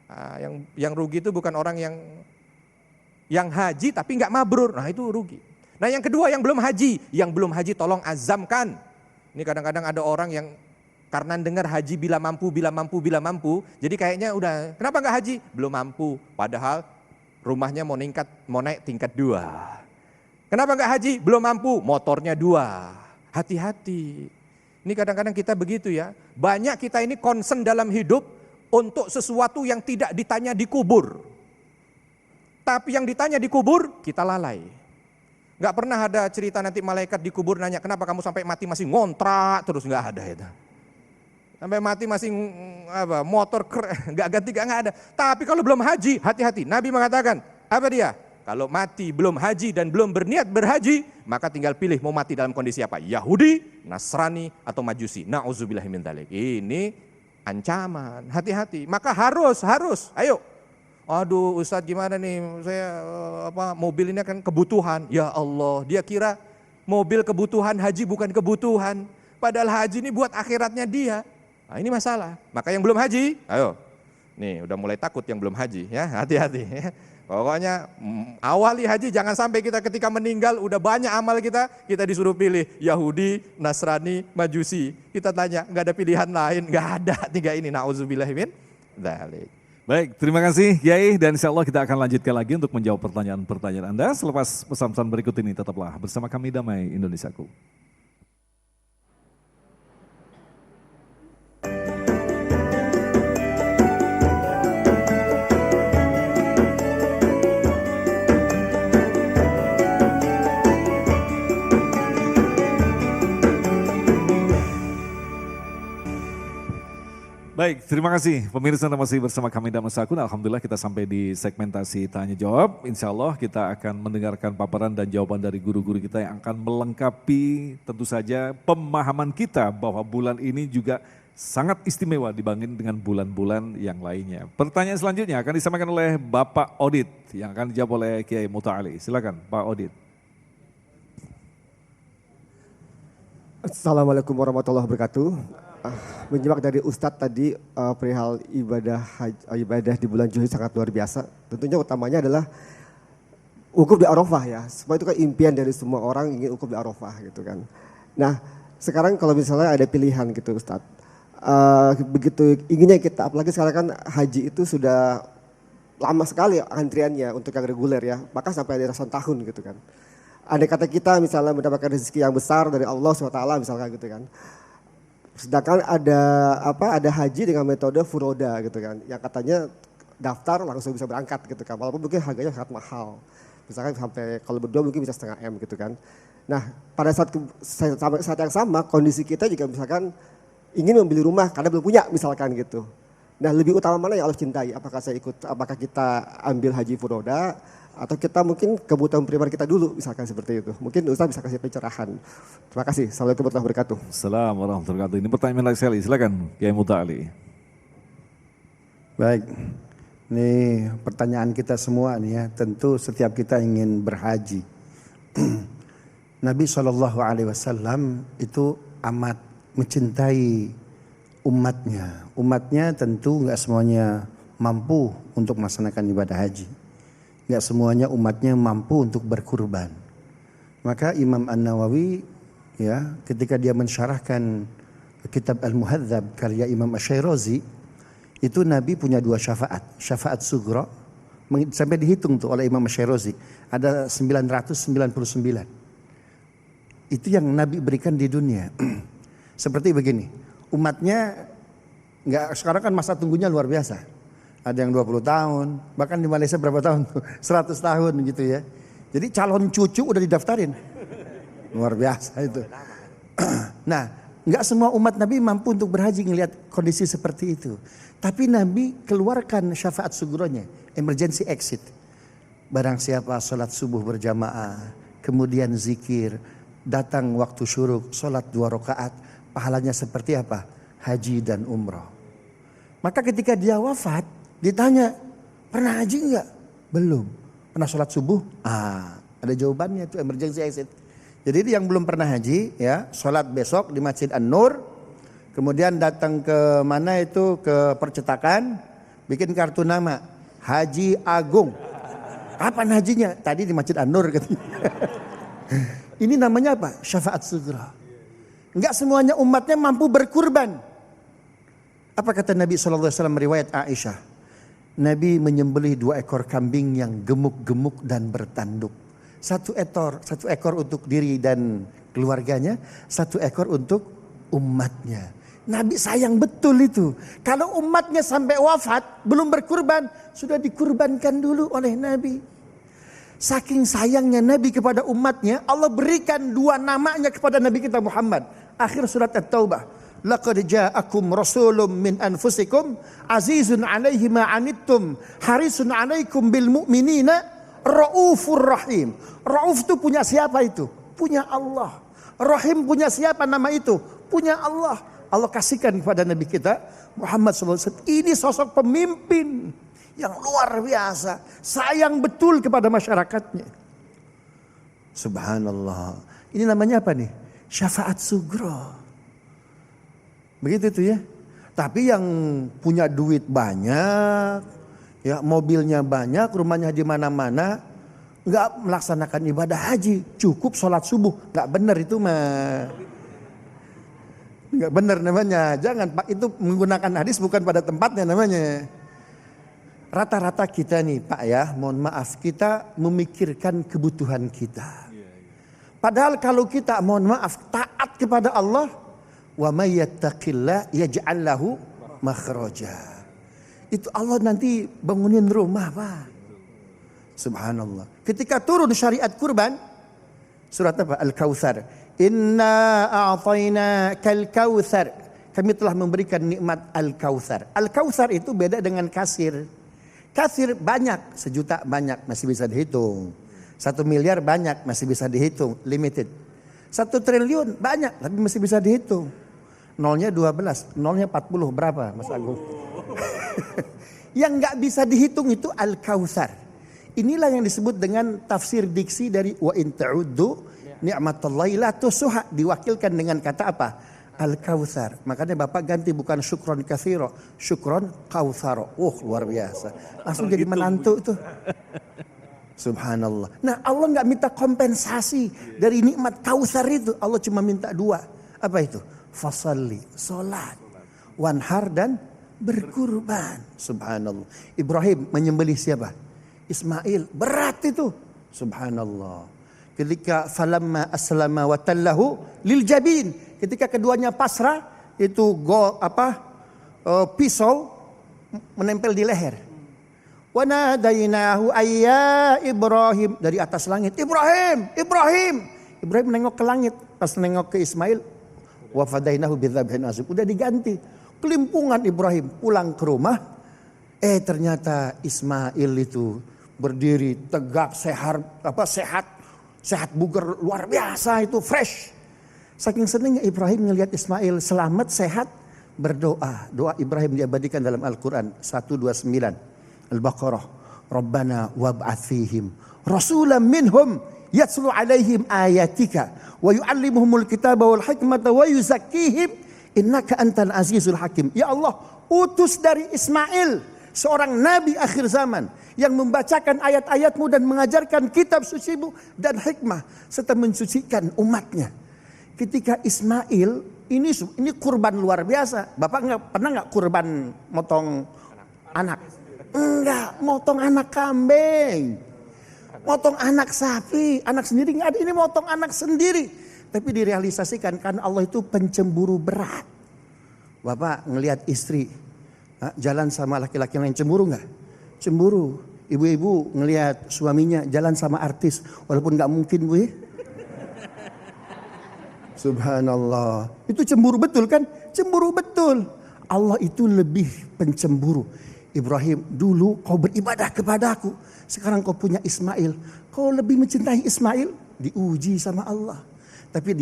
Nah, yang rugi itu bukan orang yang haji tapi nggak mabrur, nah itu rugi. Nah yang kedua yang belum haji tolong azamkan. Ini kadang-kadang ada orang yang karena dengar haji bila mampu, jadi kayaknya udah kenapa nggak haji? Belum mampu, padahal rumahnya mau naik tingkat 2. Kenapa nggak haji? Belum mampu, motornya 2. Hati-hati. Ini kadang-kadang kita begitu ya. Banyak kita ini concern dalam hidup untuk sesuatu yang tidak ditanya di kubur. Tapi yang ditanya di kubur, kita lalai. Nggak pernah ada cerita nanti malaikat di kubur nanya, kenapa kamu sampai mati masih ngontrak terus, nggak ada itu. Sampai mati masih motor nggak ganti, nggak ada. Tapi kalau belum haji, hati-hati. Nabi mengatakan, apa dia? Kalau mati belum haji dan belum berniat berhaji, maka tinggal pilih mau mati dalam kondisi apa? Yahudi, Nasrani, atau Majusi. Na'udzubillahi min dzalik. Ini ancaman, hati-hati. Maka harus, ayo. Aduh Ustadz gimana nih, saya mobil ini kan kebutuhan. Ya Allah, dia kira mobil kebutuhan, haji bukan kebutuhan. Padahal haji ini buat akhiratnya dia. Nah ini masalah. Maka yang belum haji, ayo. Nih udah mulai takut yang belum haji ya, hati-hati ya. Pokoknya awali haji jangan sampai kita ketika meninggal udah banyak amal kita disuruh pilih Yahudi, Nasrani, Majusi. Kita tanya nggak ada pilihan lain, nggak ada, 3 ini. Nauzubillahi min dzalik. Baik, terima kasih Kiai dan insya Allah kita akan lanjutkan lagi untuk menjawab pertanyaan-pertanyaan Anda selepas pesan-pesan berikut ini. Tetaplah bersama kami Damai Indonesiaku. Baik, terima kasih pemirsa Anda masih bersama kami Damai Sakun. Alhamdulillah kita sampai di segmentasi tanya jawab. Insya Allah kita akan mendengarkan paparan dan jawaban dari guru-guru kita yang akan melengkapi tentu saja pemahaman kita bahwa bulan ini juga sangat istimewa dibanding dengan bulan-bulan yang lainnya. Pertanyaan selanjutnya akan disampaikan oleh Bapak Odit yang akan dijawab oleh Kiai Muta'ali. Silakan Pak Odit. Assalamualaikum warahmatullahi wabarakatuh. Menyimak dari Ustadz tadi perihal ibadah di bulan Zulhijjah sangat luar biasa. Tentunya utamanya adalah wukuf di Arafah ya. Semua itu kan impian dari semua orang ingin wukuf di Arafah gitu kan. Nah sekarang kalau misalnya ada pilihan gitu Ustadz. Begitu inginnya kita, apalagi sekarang kan haji itu sudah lama sekali antriannya untuk yang reguler ya. Bahkan sampai ada ratusan tahun gitu kan. Andai kata kita misalnya mendapatkan rezeki yang besar dari Allah SWT misalkan gitu kan. Sedangkan ada haji dengan metode furoda gitu kan, yang katanya daftar langsung bisa berangkat gitu kan, walaupun mungkin harganya sangat mahal, misalkan sampai kalau berdua mungkin bisa 0,5 M gitu kan. Nah pada saat yang sama kondisi kita juga misalkan ingin membeli rumah karena belum punya misalkan gitu. Nah lebih utama mana yang Allah cintai, apakah kita ambil haji furoda atau kita mungkin kebutuhan pribadi kita dulu misalkan seperti itu. Mungkin Ustaz bisa kasih pencerahan. Terima kasih. Assalamualaikum warahmatullahi wabarakatuh. Assalamualaikum warahmatullahi wabarakatuh. Ini pertanyaan menarik sekali. Silakan Kiai Muta'ali. Baik, ini pertanyaan kita semua nih ya. Tentu setiap kita ingin berhaji. Nabi SAW itu amat mencintai umatnya. Umatnya tentu nggak semuanya mampu untuk melaksanakan ibadah haji. Nggak semuanya umatnya mampu untuk berkurban. Maka Imam An-Nawawi ya ketika dia mensyarahkan kitab Al-Muhadzab karya Imam Asy-Syairazi, itu Nabi punya 2 syafaat. Syafaat sughra sampai dihitung tuh oleh Imam Asy-Syairazi ada 999. Itu yang Nabi berikan di dunia. Seperti begini, umatnya nggak, sekarang kan masa tunggunya luar biasa. Ada yang 20 tahun, bahkan di Malaysia berapa tahun? 100 tahun gitu ya. Jadi calon cucu udah didaftarin. Luar biasa itu. Nah, nggak semua umat Nabi mampu untuk berhaji ngelihat kondisi seperti itu. Tapi Nabi keluarkan syafaat sughronya, emergency exit. Barang siapa sholat subuh berjamaah, kemudian zikir, datang waktu syuruk, sholat 2 rakaat, pahalanya seperti apa? Haji dan umroh. Maka ketika dia wafat, ditanya, pernah haji enggak? Belum. Pernah sholat subuh? Ada jawabannya itu emergency exit. Jadi yang belum pernah haji ya, sholat besok di Masjid An-Nur, kemudian datang ke mana itu, ke percetakan, bikin kartu nama, Haji Agung. Kapan hajinya? Tadi di Masjid An-Nur. Ini namanya apa? Syafaat sughra. Enggak semuanya umatnya mampu berkurban. Apa kata Nabi SAW riwayat Aisyah? Nabi menyembelih 2 ekor kambing yang gemuk-gemuk dan bertanduk. 1 ekor untuk diri dan keluarganya, 1 ekor untuk umatnya. Nabi sayang betul itu. Kalau umatnya sampai wafat belum berkurban, sudah dikurbankan dulu oleh Nabi. Saking sayangnya Nabi kepada umatnya, Allah berikan 2 namanya kepada Nabi kita Muhammad. Akhir surat At-Taubah. Laqad ja'akum rasulun min anfusikum azizun 'alaihi ma 'anittum harisun 'alaikum bil mu'minina raufur rahim. Rauf itu punya siapa itu? Punya Allah. Rahim punya siapa nama itu? Punya Allah. Allah kasihkan kepada Nabi kita Muhammad SAW. Ini sosok pemimpin yang luar biasa. Sayang betul kepada masyarakatnya. Subhanallah. Ini namanya apa nih? Syafaat sughra. Begitu tuh ya. Tapi yang punya duit banyak, ya mobilnya banyak, rumahnya di mana-mana, nggak melaksanakan ibadah haji, cukup sholat subuh, nggak benar itu mah. Nggak benar namanya. Jangan Pak, itu menggunakan hadis bukan pada tempatnya namanya. Rata-rata kita nih Pak ya, mohon maaf, kita memikirkan kebutuhan kita. Padahal kalau kita mohon maaf taat kepada Allah, wa may yattaqillah yaj'al lahu makhraja. Itu Allah nanti bangunin rumah Pak. Subhanallah. Ketika turun syariat kurban, surat apa? Al-Kautsar. Inna a'tayna kal kautsar. Kami telah memberikan nikmat Al-Kautsar. Al-Kautsar itu beda dengan kasir. Kasir banyak, 1 juta banyak, masih bisa dihitung. 1 miliar banyak, masih bisa dihitung, limited. 1 triliun banyak, tapi masih bisa dihitung. Nolnya 12, nolnya 40, berapa Mas Agung? Yang nggak bisa dihitung itu Al-Kautsar. Inilah yang disebut dengan tafsir diksi dari wa in ta'uddu ni'matallahi la tusuha, diwakilkan dengan kata apa? Al-Kautsar. Makanya Bapak ganti bukan syukron katsira, syukron kautsar. Luar biasa. Langsung jadi menantu tuh. Subhanallah. Nah, Allah nggak minta kompensasi dari nikmat Kautsar itu. Allah cuma minta 2. Apa itu? Fasalli, salat, wanhar dan berkurban. Subhanallah. Ibrahim menyembelih siapa? Ismail. Berat itu. Subhanallah. Ketika falamma aslama wa tallahu lil jabin. Ketika keduanya pasrah, itu pisau menempel di leher. Wa nadainahu ayya Ibrahim, dari atas langit. Ibrahim, Ibrahim. Ibrahim menengok ke langit, pas menengok ke Ismail, wa fadainahu bidzabhin azim. Udah diganti. Kelimpungan Ibrahim pulang ke rumah. Ternyata Ismail itu berdiri tegak, sehat bugar, luar biasa itu, fresh. Saking senangnya Ibrahim melihat Ismail selamat, sehat, berdoa. Doa Ibrahim diabadikan dalam Al-Quran 129 Al-Baqarah. Rabbana wab'ath fihim rasulan minhum yatslu alaihim ayatika wa yu'allimuhumul kitaba wal hikmata wa yuzakkihim innaka antal azizul hakim. Ya Allah, utus dari Ismail seorang nabi akhir zaman yang membacakan ayat-ayatmu dan mengajarkan kitab sucimu dan hikmah serta mensucikan umatnya. Ketika Ismail ini kurban luar biasa. Bapak pernah nggak kurban motong anak? Enggak, motong anak kambing, motong anak sapi, anak sendiri nggak ada. Ini motong anak sendiri, tapi direalisasikan karena Allah itu pencemburu berat. Bapak ngelihat istri jalan sama laki-laki yang lain, cemburu nggak? Cemburu. Ibu-ibu ngelihat suaminya jalan sama artis, walaupun nggak mungkin Bu. Subhanallah. Itu cemburu betul kan? Cemburu betul. Allah itu lebih pencemburu. Ibrahim, dulu kau beribadah kepadaku, sekarang kau punya Ismail. Kau lebih mencintai Ismail? Diuji sama Allah. Tapi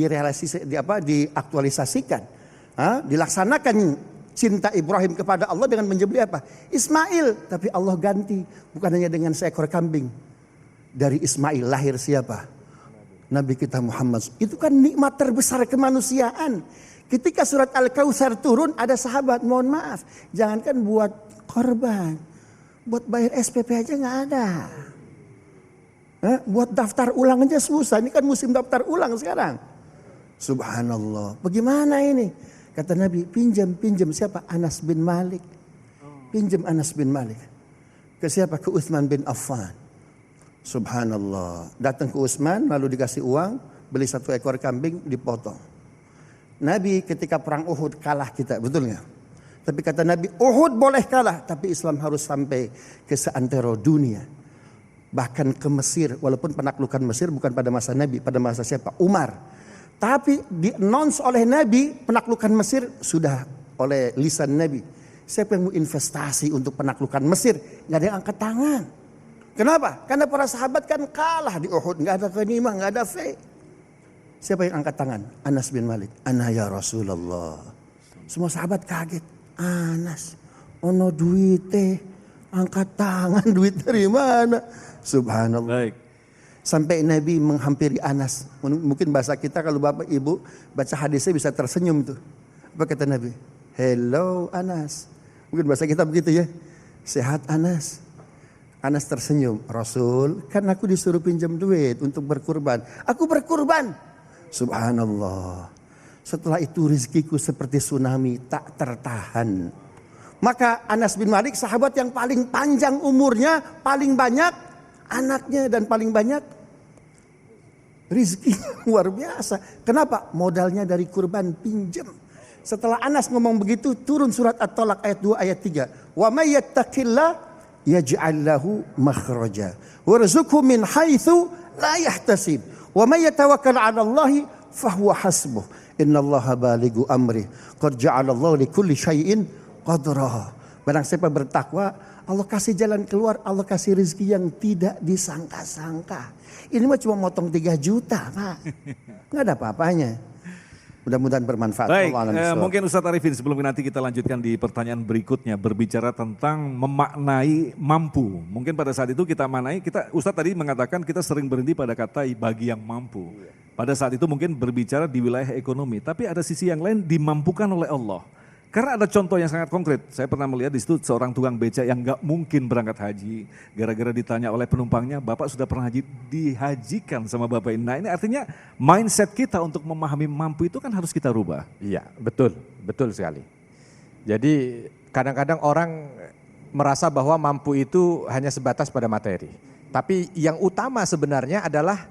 diaktualisasikan. Dilaksanakan cinta Ibrahim kepada Allah dengan menyembelih apa? Ismail. Tapi Allah ganti. Bukan hanya dengan seekor kambing. Dari Ismail lahir siapa? Nabi kita Muhammad. Itu kan nikmat terbesar kemanusiaan. Ketika surat Al-Kautsar turun, ada sahabat, mohon maaf, jangankan buat korban, buat bayar SPP aja nggak ada. Buat daftar ulang aja susah. Ini kan musim daftar ulang sekarang. Subhanallah. Bagaimana ini? Kata Nabi, pinjam siapa? Anas bin Malik. Pinjam Anas bin Malik. Ke siapa? Ke Utsman bin Affan. Subhanallah. Datang ke Utsman lalu dikasih uang, beli 1 ekor kambing, dipotong. Nabi ketika perang Uhud kalah kita, betul nggak? Tapi kata Nabi, Uhud boleh kalah, tapi Islam harus sampai ke seantero dunia. Bahkan ke Mesir, walaupun penaklukan Mesir bukan pada masa Nabi, pada masa siapa? Umar. Tapi di-announce oleh Nabi, penaklukan Mesir sudah oleh lisan Nabi. Siapa yang mau investasi untuk penaklukan Mesir? Nggak ada yang angkat tangan. Kenapa? Karena para sahabat kan kalah di Uhud, nggak ada ghanimah, nggak ada fei. Siapa yang angkat tangan? Anas bin Malik. Ana ya Rasulullah. Semua sahabat kaget. Anas, ono duite, angkat tangan, duit dari mana? Subhanallah. Baik. Sampai Nabi menghampiri Anas. Mungkin bahasa kita kalau bapak ibu baca hadisnya bisa tersenyum tuh. Apa kata Nabi? Hello Anas. Mungkin bahasa kita begitu ya. Sehat Anas. Anas tersenyum. Rasul, kan aku disuruh pinjam duit untuk berkurban. Aku berkurban. Subhanallah. Setelah itu rizkiku seperti tsunami tak tertahan. Maka Anas bin Malik sahabat yang paling panjang umurnya, paling banyak anaknya dan paling banyak rizkinya luar biasa. Kenapa? Modalnya dari kurban pinjam. Setelah Anas ngomong begitu, turun surat At-Talaq ayat 2 ayat 3. Wa may yattaqillah yaj'al lahu makhraja warzuqhu min haitsu la yahtasib. Wa may yatawakkal 'ala Allah fahuwa hasbuh. Innallaha balighu amri. Qad ja'ala Allah likulli syai'in qadra. Barang siapa bertakwa, Allah kasih jalan keluar, Allah kasih rezeki yang tidak disangka-sangka. Ini mah cuma motong 3 juta, Pak. Nggak ada apa-apanya. Mudah-mudahan bermanfaat. Baik, Allah alam bisawab. mungkin Ustadz Arifin sebelum nanti kita lanjutkan di pertanyaan berikutnya berbicara tentang memaknai mampu. Mungkin pada saat itu kita maknai, Ustadz tadi mengatakan kita sering berhenti pada kata bagi yang mampu. Pada saat itu mungkin berbicara di wilayah ekonomi, tapi ada sisi yang lain dimampukan oleh Allah. Karena ada contoh yang sangat konkret. Saya pernah melihat di situ seorang tukang beca yang nggak mungkin berangkat haji. Gara-gara ditanya oleh penumpangnya, Bapak sudah pernah dihajikan sama Bapak ini. Nah ini artinya mindset kita untuk memahami mampu itu kan harus kita rubah. Iya, betul sekali. Jadi kadang-kadang orang merasa bahwa mampu itu hanya sebatas pada materi. Tapi yang utama sebenarnya adalah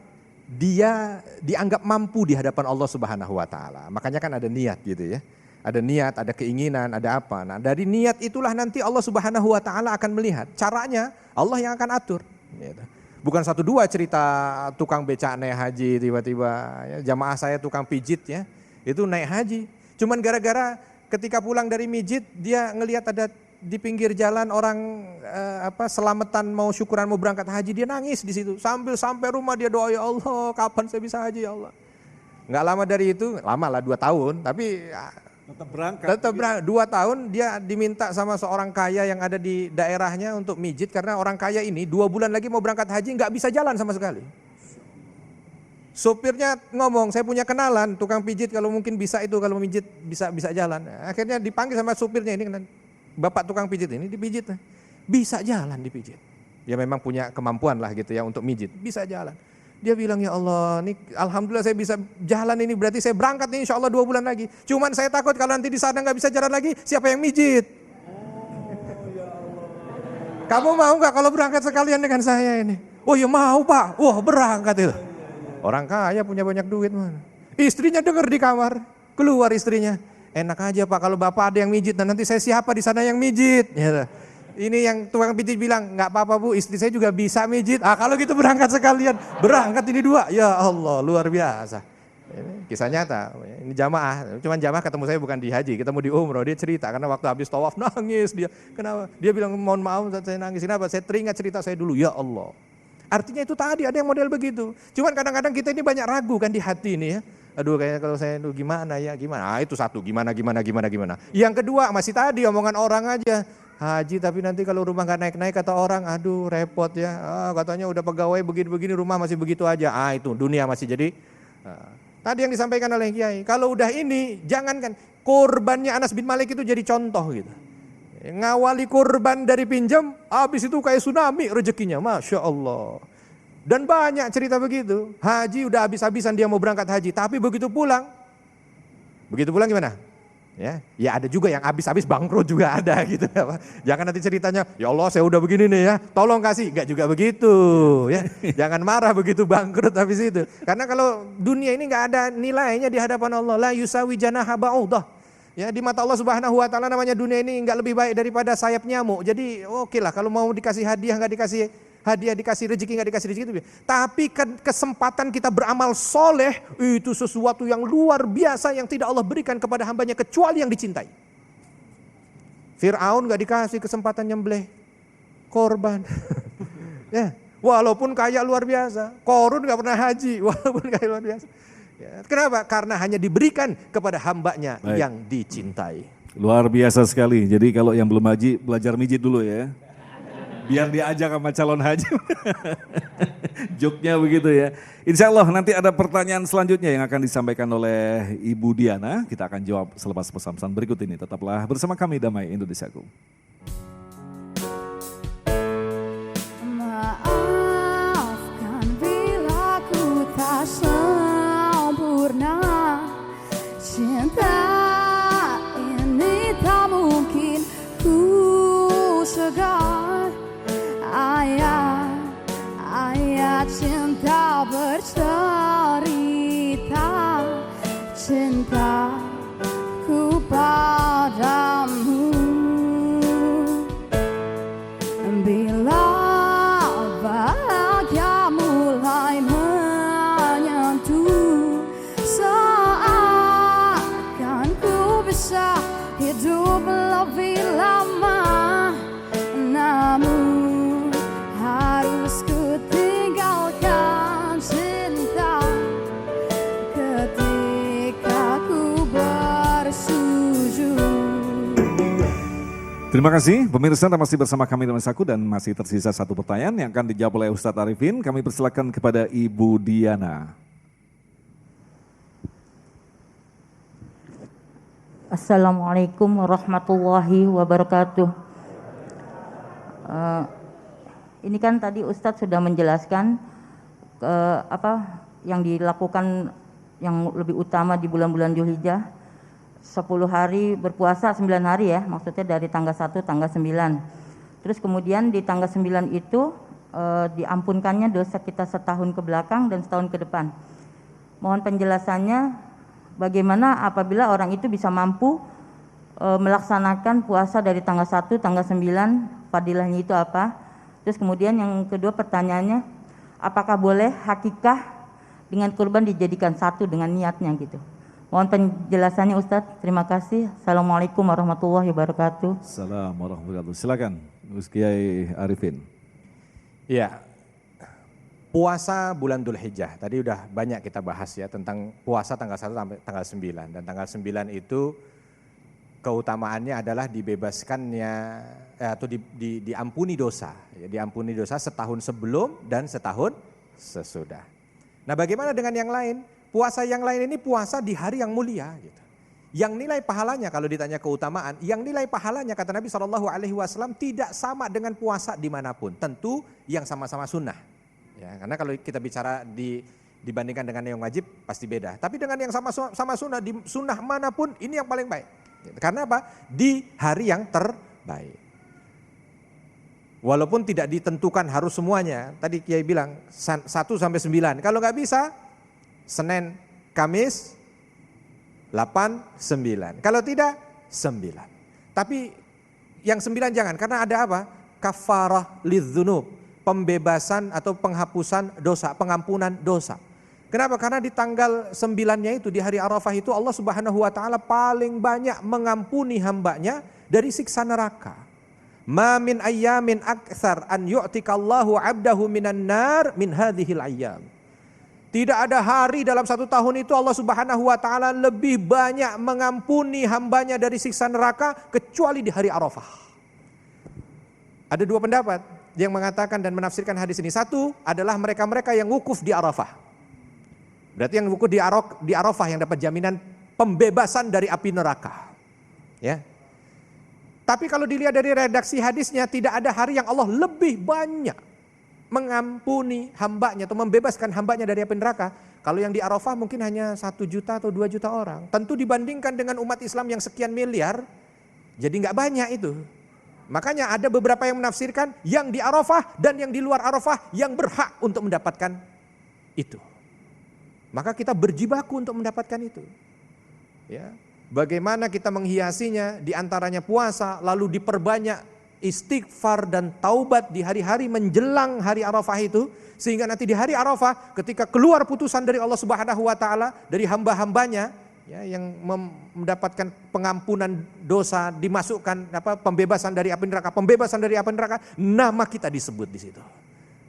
dia dianggap mampu di hadapan Allah Subhanahu wa taala. Makanya kan ada niat gitu ya. Ada niat, ada keinginan, ada apa. Nah dari niat itulah nanti Allah Subhanahu wa taala akan melihat. Caranya Allah yang akan atur. Gitu. Bukan 1-2 cerita tukang becak naik haji tiba-tiba. Ya, jamaah saya tukang pijit ya, itu naik haji. Cuman gara-gara ketika pulang dari mijit dia ngelihat ada di pinggir jalan orang selamatan mau syukuran mau berangkat haji, dia nangis di situ. Sambil sampai rumah dia doa, ya Allah kapan saya bisa haji ya Allah. Nggak lama dari itu, lama lah 2 tahun, tapi Tetap berangkat. tetap 2 tahun dia diminta sama seorang kaya yang ada di daerahnya untuk mijit, karena orang kaya ini 2 bulan lagi mau berangkat haji nggak bisa jalan sama sekali. Sopirnya ngomong, saya punya kenalan tukang pijit kalau mungkin bisa itu kalau mijit bisa jalan. Akhirnya dipanggil sama sopirnya ini, bapak tukang pijit ini dipijit, bisa jalan dipijit. Dia memang punya kemampuan lah gitu ya untuk mijit, bisa jalan. Dia bilang, ya Allah, nih alhamdulillah saya bisa jalan ini, berarti saya berangkat nih insya Allah 2 bulan lagi. Cuman saya takut kalau nanti di sana nggak bisa jalan lagi, siapa yang mijit? Kamu mau nggak kalau berangkat sekalian dengan saya ini? Oh ya mau Pak, wah berangkat itu. Orang kaya punya banyak duit mana. Istrinya dengar di kamar, keluar istrinya. Enak aja Pak kalau Bapak ada yang mijit, dan nanti saya siapa di sana yang mijit? Ya. Ini yang tukang pijit bilang, nggak apa-apa Bu, istri saya juga bisa mijit. Kalau gitu berangkat sekalian, berangkat ini 2. Ya Allah, luar biasa. Ini kisah nyata, ini jamaah, cuman jamaah ketemu saya bukan di haji, ketemu di umroh, dia cerita karena waktu habis tawaf nangis dia. Kenapa? Dia bilang mohon maaf saya nangis, kenapa? Saya teringat cerita saya dulu, ya Allah. Artinya itu tadi ada yang model begitu. Cuman kadang-kadang kita ini banyak ragu kan di hati ini ya. Aduh kayaknya kalau saya itu gimana ya, gimana. Itu satu, gimana. Yang kedua masih tadi omongan orang aja. Haji tapi nanti kalau rumah gak naik-naik kata orang, aduh repot ya. Katanya udah pegawai begini-begini rumah masih begitu aja. Itu dunia masih jadi. Tadi yang disampaikan oleh Kiai, kalau udah ini jangankan korbannya Anas bin Malik itu jadi contoh gitu. Ngawali korban dari pinjam, habis itu kayak tsunami rezekinya, Masya Allah. Dan banyak cerita begitu, haji udah habis-habisan dia mau berangkat haji, tapi begitu pulang gimana? Ya ada juga yang habis-habis bangkrut juga ada gitu. Jangan nanti ceritanya, ya Allah saya udah begini nih ya, tolong kasih. Enggak juga begitu ya. Jangan marah begitu bangkrut habis itu. Karena kalau dunia ini enggak ada nilainya di hadapan Allah. La yusawi janaha ba'udah. Ya di mata Allah Subhanahu wa taala namanya dunia ini enggak lebih baik daripada sayap nyamuk. Jadi oke lah kalau mau dikasih hadiah enggak dikasih hadiah, dikasih rezeki nggak dikasih rezeki itu. Tapi kesempatan kita beramal soleh itu sesuatu yang luar biasa yang tidak Allah berikan kepada hambanya kecuali yang dicintai. Fir'aun nggak dikasih kesempatan nyembelih korban. Ya, walaupun kaya luar biasa. Korun nggak pernah haji, walaupun kaya luar biasa. Ya, kenapa? Karena hanya diberikan kepada hambanya yang dicintai. Luar biasa sekali. Jadi kalau yang belum haji belajar mijit dulu ya. Biar diajak sama calon haji. Joknya begitu ya. Insya Allah nanti ada pertanyaan selanjutnya yang akan disampaikan oleh Ibu Diana. Kita akan jawab selepas pesan-pesan berikut ini. Tetaplah bersama kami Damai Indonesiaku. Maafkan bila ku tak sempurna. Cinta ini tak mungkin ku segar. Ayat cinta bercerita, cintaku padamu. Bila bahagia mulai menyentuh, seakan ku bisa hidup lebih lama. Namun harus ku tinggalkan cinta ketika ku bersujud. Terima kasih pemirsa, Anda masih bersama kami Damai Saku dan masih tersisa satu pertanyaan yang akan dijawab oleh Ustadz Arifin. Kami persilakan kepada Ibu Diana. Assalamualaikum warahmatullahi wabarakatuh. Ini kan tadi Ustadz sudah menjelaskan apa yang dilakukan yang lebih utama di bulan-bulan Dzulhijjah. 10 hari berpuasa, 9 hari ya, maksudnya dari tanggal 1 tanggal 9. Terus kemudian di tanggal 9 itu diampunkannya dosa kita setahun ke belakang dan setahun ke depan. Mohon penjelasannya bagaimana apabila orang itu bisa mampu melaksanakan puasa dari tanggal 1 tanggal 9, fadilahnya itu apa? Terus kemudian yang kedua pertanyaannya, apakah boleh hakikah dengan kurban dijadikan satu dengan niatnya gitu? Mohon penjelasannya Ustadz, terima kasih. Assalamualaikum warahmatullahi wabarakatuh. Assalamualaikum warahmatullahi wabarakatuh. Silakan Gus Kiai Arifin. Iya, puasa bulan Dzulhijjah. Tadi udah banyak kita bahas ya tentang puasa tanggal 1 sampai tanggal 9. Dan tanggal 9 itu keutamaannya adalah dibebaskannya atau diampuni dosa. Ya, diampuni dosa setahun sebelum dan setahun sesudah. Nah bagaimana dengan yang lain? Puasa yang lain ini puasa di hari yang mulia gitu. Yang nilai pahalanya kalau ditanya keutamaan, yang nilai pahalanya kata Nabi SAW tidak sama dengan puasa dimanapun. Tentu yang sama-sama sunnah. Ya, karena kalau kita bicara dibandingkan dengan yang wajib pasti beda. Tapi dengan yang sama sunnah, di sunnah manapun ini yang paling baik. Karena apa? Di hari yang terbaik. Walaupun tidak ditentukan harus semuanya. Tadi Kiai bilang 1 sampai 9. Kalau nggak bisa Senin, Kamis, 8, 9. Kalau tidak, 9. Tapi yang 9 jangan, karena ada apa? Kafarah lidzunub, pembebasan atau penghapusan dosa, pengampunan dosa. Kenapa? Karena di tanggal 9-nya itu, di hari Arafah itu Allah Subhanahu wa taala paling banyak mengampuni hambanya dari siksa neraka. Ma min ayyamin aktsar an yu'tikallahu 'abdahu minan nar min hadhil ayyam. Tidak ada hari dalam 1 tahun itu Allah Subhanahu wa taala lebih banyak mengampuni hambanya dari siksa neraka kecuali di hari Arafah. Ada 2 pendapat yang mengatakan dan menafsirkan hadis ini. Satu adalah mereka-mereka yang wukuf di Arafah. Berarti yang wukuf di Arafah yang dapat jaminan pembebasan dari api neraka. Ya. Tapi kalau dilihat dari redaksi hadisnya tidak ada hari yang Allah lebih banyak mengampuni hambanya atau membebaskan hambanya dari api neraka. Kalau yang di Arafah mungkin hanya 1 juta atau 2 juta orang. Tentu dibandingkan dengan umat Islam yang sekian miliar, jadi nggak banyak itu. Makanya ada beberapa yang menafsirkan yang di Arafah dan yang di luar Arafah yang berhak untuk mendapatkan itu. Maka kita berjibaku untuk mendapatkan itu. Ya, bagaimana kita menghiasinya? Di antaranya puasa, lalu diperbanyak istighfar dan taubat di hari-hari menjelang hari Arafah itu, sehingga nanti di hari Arafah ketika keluar putusan dari Allah Subhanahu wa taala dari hamba-hambanya ya yang mendapatkan pengampunan dosa, dimasukkan pembebasan dari api neraka, nama kita disebut di situ.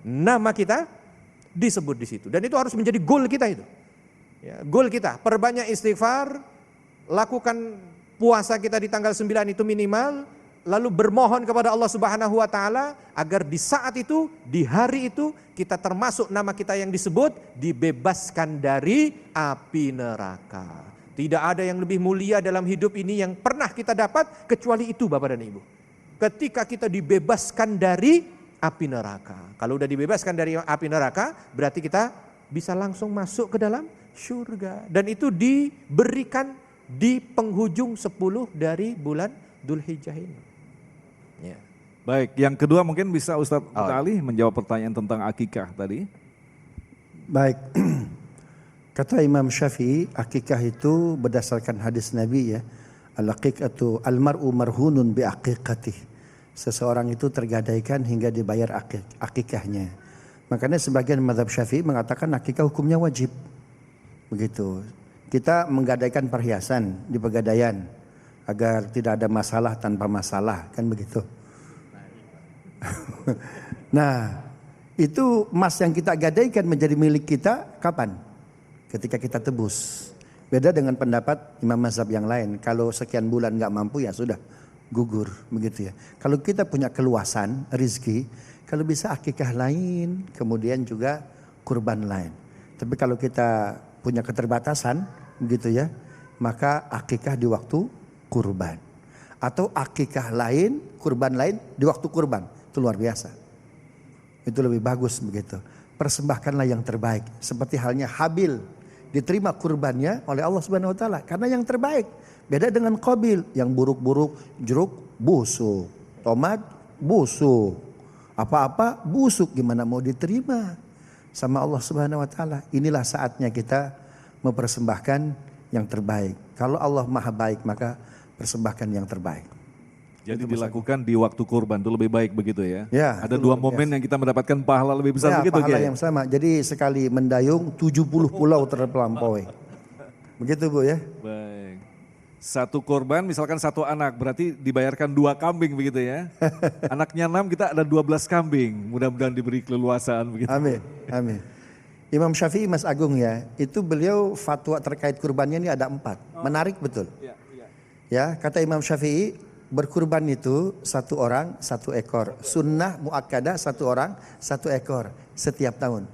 Nama kita disebut di situ dan itu harus menjadi goal kita itu. Ya, goal kita perbanyak istighfar, lakukan puasa kita di tanggal 9 itu minimal. lalu bermohon kepada Allah Subhanahu wa taala agar di saat itu, di hari itu kita termasuk nama kita yang disebut dibebaskan dari api neraka. Tidak ada yang lebih mulia dalam hidup ini yang pernah kita dapat kecuali itu Bapak dan Ibu. Ketika kita dibebaskan dari api neraka. Kalau udah dibebaskan dari api neraka berarti kita bisa langsung masuk ke dalam surga. Dan itu diberikan di penghujung 10 dari bulan Dzulhijjah ini. Ya. Baik, yang kedua mungkin bisa Ustadz Ali menjawab pertanyaan tentang akikah tadi. Baik, kata Imam Syafi'i, akikah itu berdasarkan hadis Nabi ya. Al-aqiqatu al-mar'u marhunun bi aqiqatih. Seseorang itu tergadaikan hingga dibayar akikahnya. Makanya sebagian mazhab Syafi'i mengatakan akikah hukumnya wajib. Begitu. Kita menggadaikan perhiasan di pegadaian agar tidak ada masalah tanpa masalah, kan begitu. Nah, itu emas yang kita gadaikan menjadi milik kita kapan? Ketika kita tebus. Beda dengan pendapat imam mazhab yang lain. Kalau sekian bulan nggak mampu ya sudah gugur, begitu ya. Kalau kita punya keluasan rizki, kalau bisa akikah lain, kemudian juga kurban lain. Tapi kalau kita punya keterbatasan, begitu ya, maka akikah di waktu kurban. Atau akikah lain, kurban lain di waktu kurban. Itu luar biasa. Itu lebih bagus begitu. Persembahkanlah yang terbaik. Seperti halnya Habil. Diterima kurbannya oleh Allah Subhanahu wa taala karena yang terbaik. Beda dengan Qabil yang buruk-buruk, jeruk busuk, tomat busuk, apa-apa busuk, gimana mau diterima sama Allah Subhanahu wa taala. Inilah saatnya kita mempersembahkan yang terbaik. Kalau Allah Maha baik maka persembahkan yang terbaik. Jadi dilakukan di waktu kurban itu lebih baik begitu ya. Ya, ada dua momen yang kita mendapatkan pahala lebih besar ya, begitu pahala ya. yang sama. Jadi sekali mendayung 70 pulau terlampaui. Begitu Bu ya. Baik. Satu korban misalkan satu anak berarti dibayarkan 2 kambing begitu ya. Anaknya 6 kita ada 12 kambing. Mudah-mudahan diberi keleluasaan begitu. Amin. Amin. Imam Syafi'i Mas Agung ya, itu beliau fatwa terkait kurbannya ini ada 4. Menarik betul. Ya, kata Imam Syafi'i, berkurban itu 1 orang 1 ekor. Sunnah muakkadah 1 orang 1 ekor setiap tahun.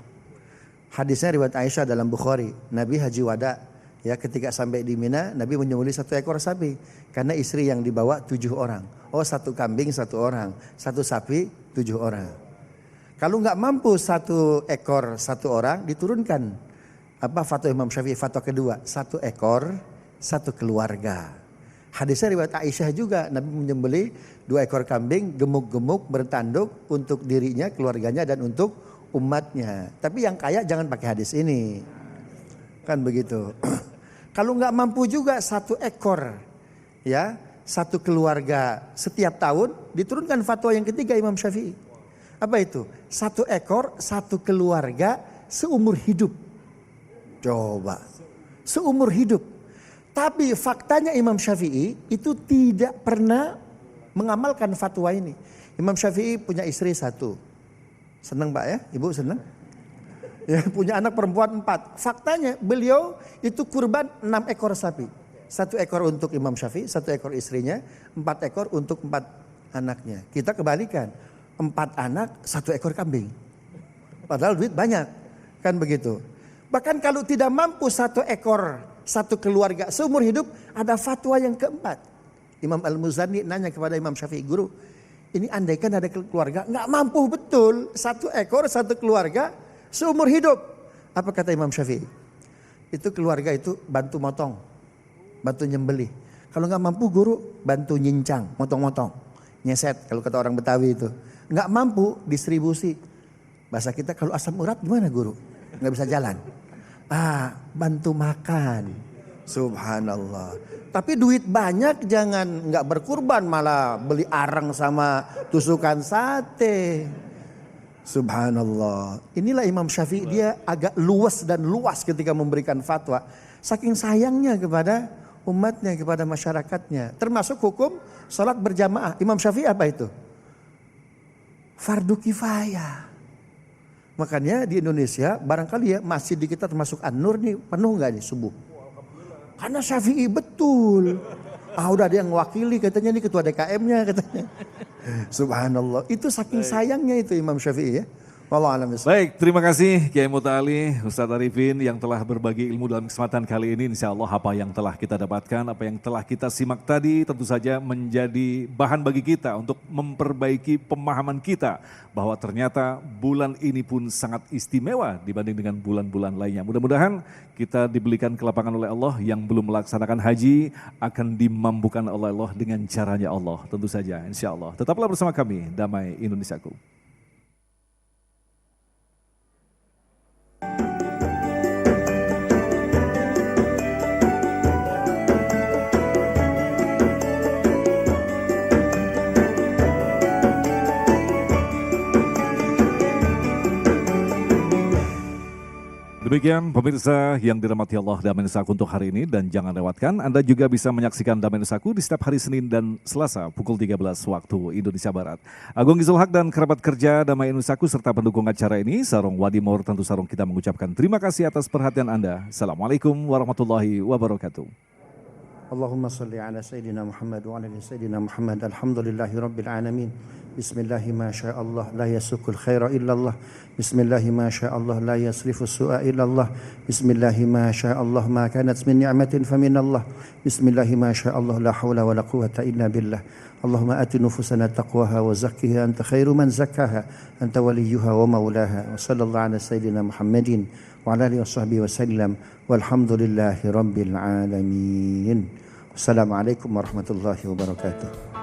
Hadisnya riwayat Aisyah dalam Bukhari. Nabi haji wada ya, ketika sampai di Mina Nabi menyembelih 1 ekor sapi karena istri yang dibawa 7 orang. Oh 1 kambing 1 orang, 1 sapi 7 orang. Kalau nggak mampu 1 ekor 1 orang diturunkan apa fatwa Imam Syafi'i, fatwa kedua 1 ekor 1 keluarga. Hadisnya riwayat Aisyah juga, Nabi menyembelih 2 ekor kambing gemuk-gemuk bertanduk untuk dirinya, keluarganya dan untuk umatnya. Tapi yang kaya jangan pakai hadis ini. Kan begitu. Kalau nggak mampu juga 1 ekor ya, 1 keluarga setiap tahun diturunkan fatwa yang ketiga Imam Syafi'i. Apa itu? 1 ekor 1 keluarga seumur hidup. Coba. Seumur hidup. Tapi faktanya Imam Syafi'i itu tidak pernah mengamalkan fatwa ini. Imam Syafi'i punya istri 1. Senang Pak ya? Ibu senang? Ya, punya anak perempuan 4. Faktanya beliau itu kurban 6 ekor sapi. 1 ekor untuk Imam Syafi'i, 1 ekor istrinya, 4 ekor untuk 4 anaknya. Kita kebalikan. 4 anak, 1 ekor kambing. Padahal duit banyak. Kan begitu. Bahkan kalau tidak mampu 1 ekor 1 keluarga seumur hidup, ada fatwa yang keempat. Imam Al-Muzani nanya kepada Imam Syafi'i, guru, ini andaikan ada keluarga nggak mampu betul 1 ekor 1 keluarga seumur hidup. Apa kata Imam Syafi'i? Itu keluarga itu bantu motong, bantu nyembelih. Kalau nggak mampu guru bantu nyincang, motong-motong, nyeset kalau kata orang Betawi itu. Nggak mampu distribusi. Bahasa kita kalau asam urat gimana guru? Nggak bisa jalan. Bantu makan. Subhanallah. Tapi duit banyak jangan nggak berkurban malah beli arang sama tusukan sate. Subhanallah. Inilah Imam Syafi'i, dia agak luas dan luas ketika memberikan fatwa. Saking sayangnya kepada umatnya, kepada masyarakatnya. Termasuk hukum salat berjamaah. Imam Syafi'i apa itu? Fardu kifayah. Makanya di Indonesia barangkali ya masjid di kita termasuk An-Nur nih penuh nggak nih subuh? Karena Syafi'i betul. Udah dia yang mewakili katanya, ini ketua DKM-nya katanya. Subhanallah, itu saking sayangnya itu Imam Syafi'i ya. Wallahu a'lam bishawab. Baik, terima kasih Kiai Muta'ali, Ustadz Arifin yang telah berbagi ilmu dalam kesempatan kali ini. Insya Allah apa yang telah kita dapatkan, apa yang telah kita simak tadi tentu saja menjadi bahan bagi kita untuk memperbaiki pemahaman kita bahwa ternyata bulan ini pun sangat istimewa dibanding dengan bulan-bulan lainnya. Mudah-mudahan kita diberikan kelapangan oleh Allah, yang belum melaksanakan haji akan dimampukan oleh Allah dengan caranya Allah. Tentu saja, insya Allah. Tetaplah bersama kami, Damai Indonesiaku. Demikian pemirsa yang dirahmati Allah, Damai Indonesiaku untuk hari ini, dan jangan lewatkan Anda juga bisa menyaksikan Damai Indonesiaku di setiap hari Senin dan Selasa pukul 13 waktu Indonesia Barat. Agung Gizul Haq dan kerabat kerja Damai Indonesiaku serta pendukung acara ini, Sarung Wadimor, tentu Sarung kita mengucapkan terima kasih atas perhatian Anda. Assalamualaikum warahmatullahi wabarakatuh. Allahumma salli ala Sayyidina Muhammad wa ala Sayyidina Muhammad. Alhamdulillahi Rabbil Alamin. Bismillahi ma sya'allah la yasukul khaira illallah. Bismillahi ma sya'allah la yasrifu su'a illallah. Bismillahi ma sya'allah ma kanat min ni'matin faminallah. Bismillahi ma sya'allah la hawla wa la quwata illa billah. Allahumma ati nufusana taqwaha wa zakkiha anta khairu man zakkaha anta waliyuha wa maulaha. Wa sallallahu ala Sayyidina Muhammadin wa ala alihi wa sahbihi wa sallam. Walhamdulillahi Rabbil Alamin. Assalamualaikum warahmatullahi wabarakatuh.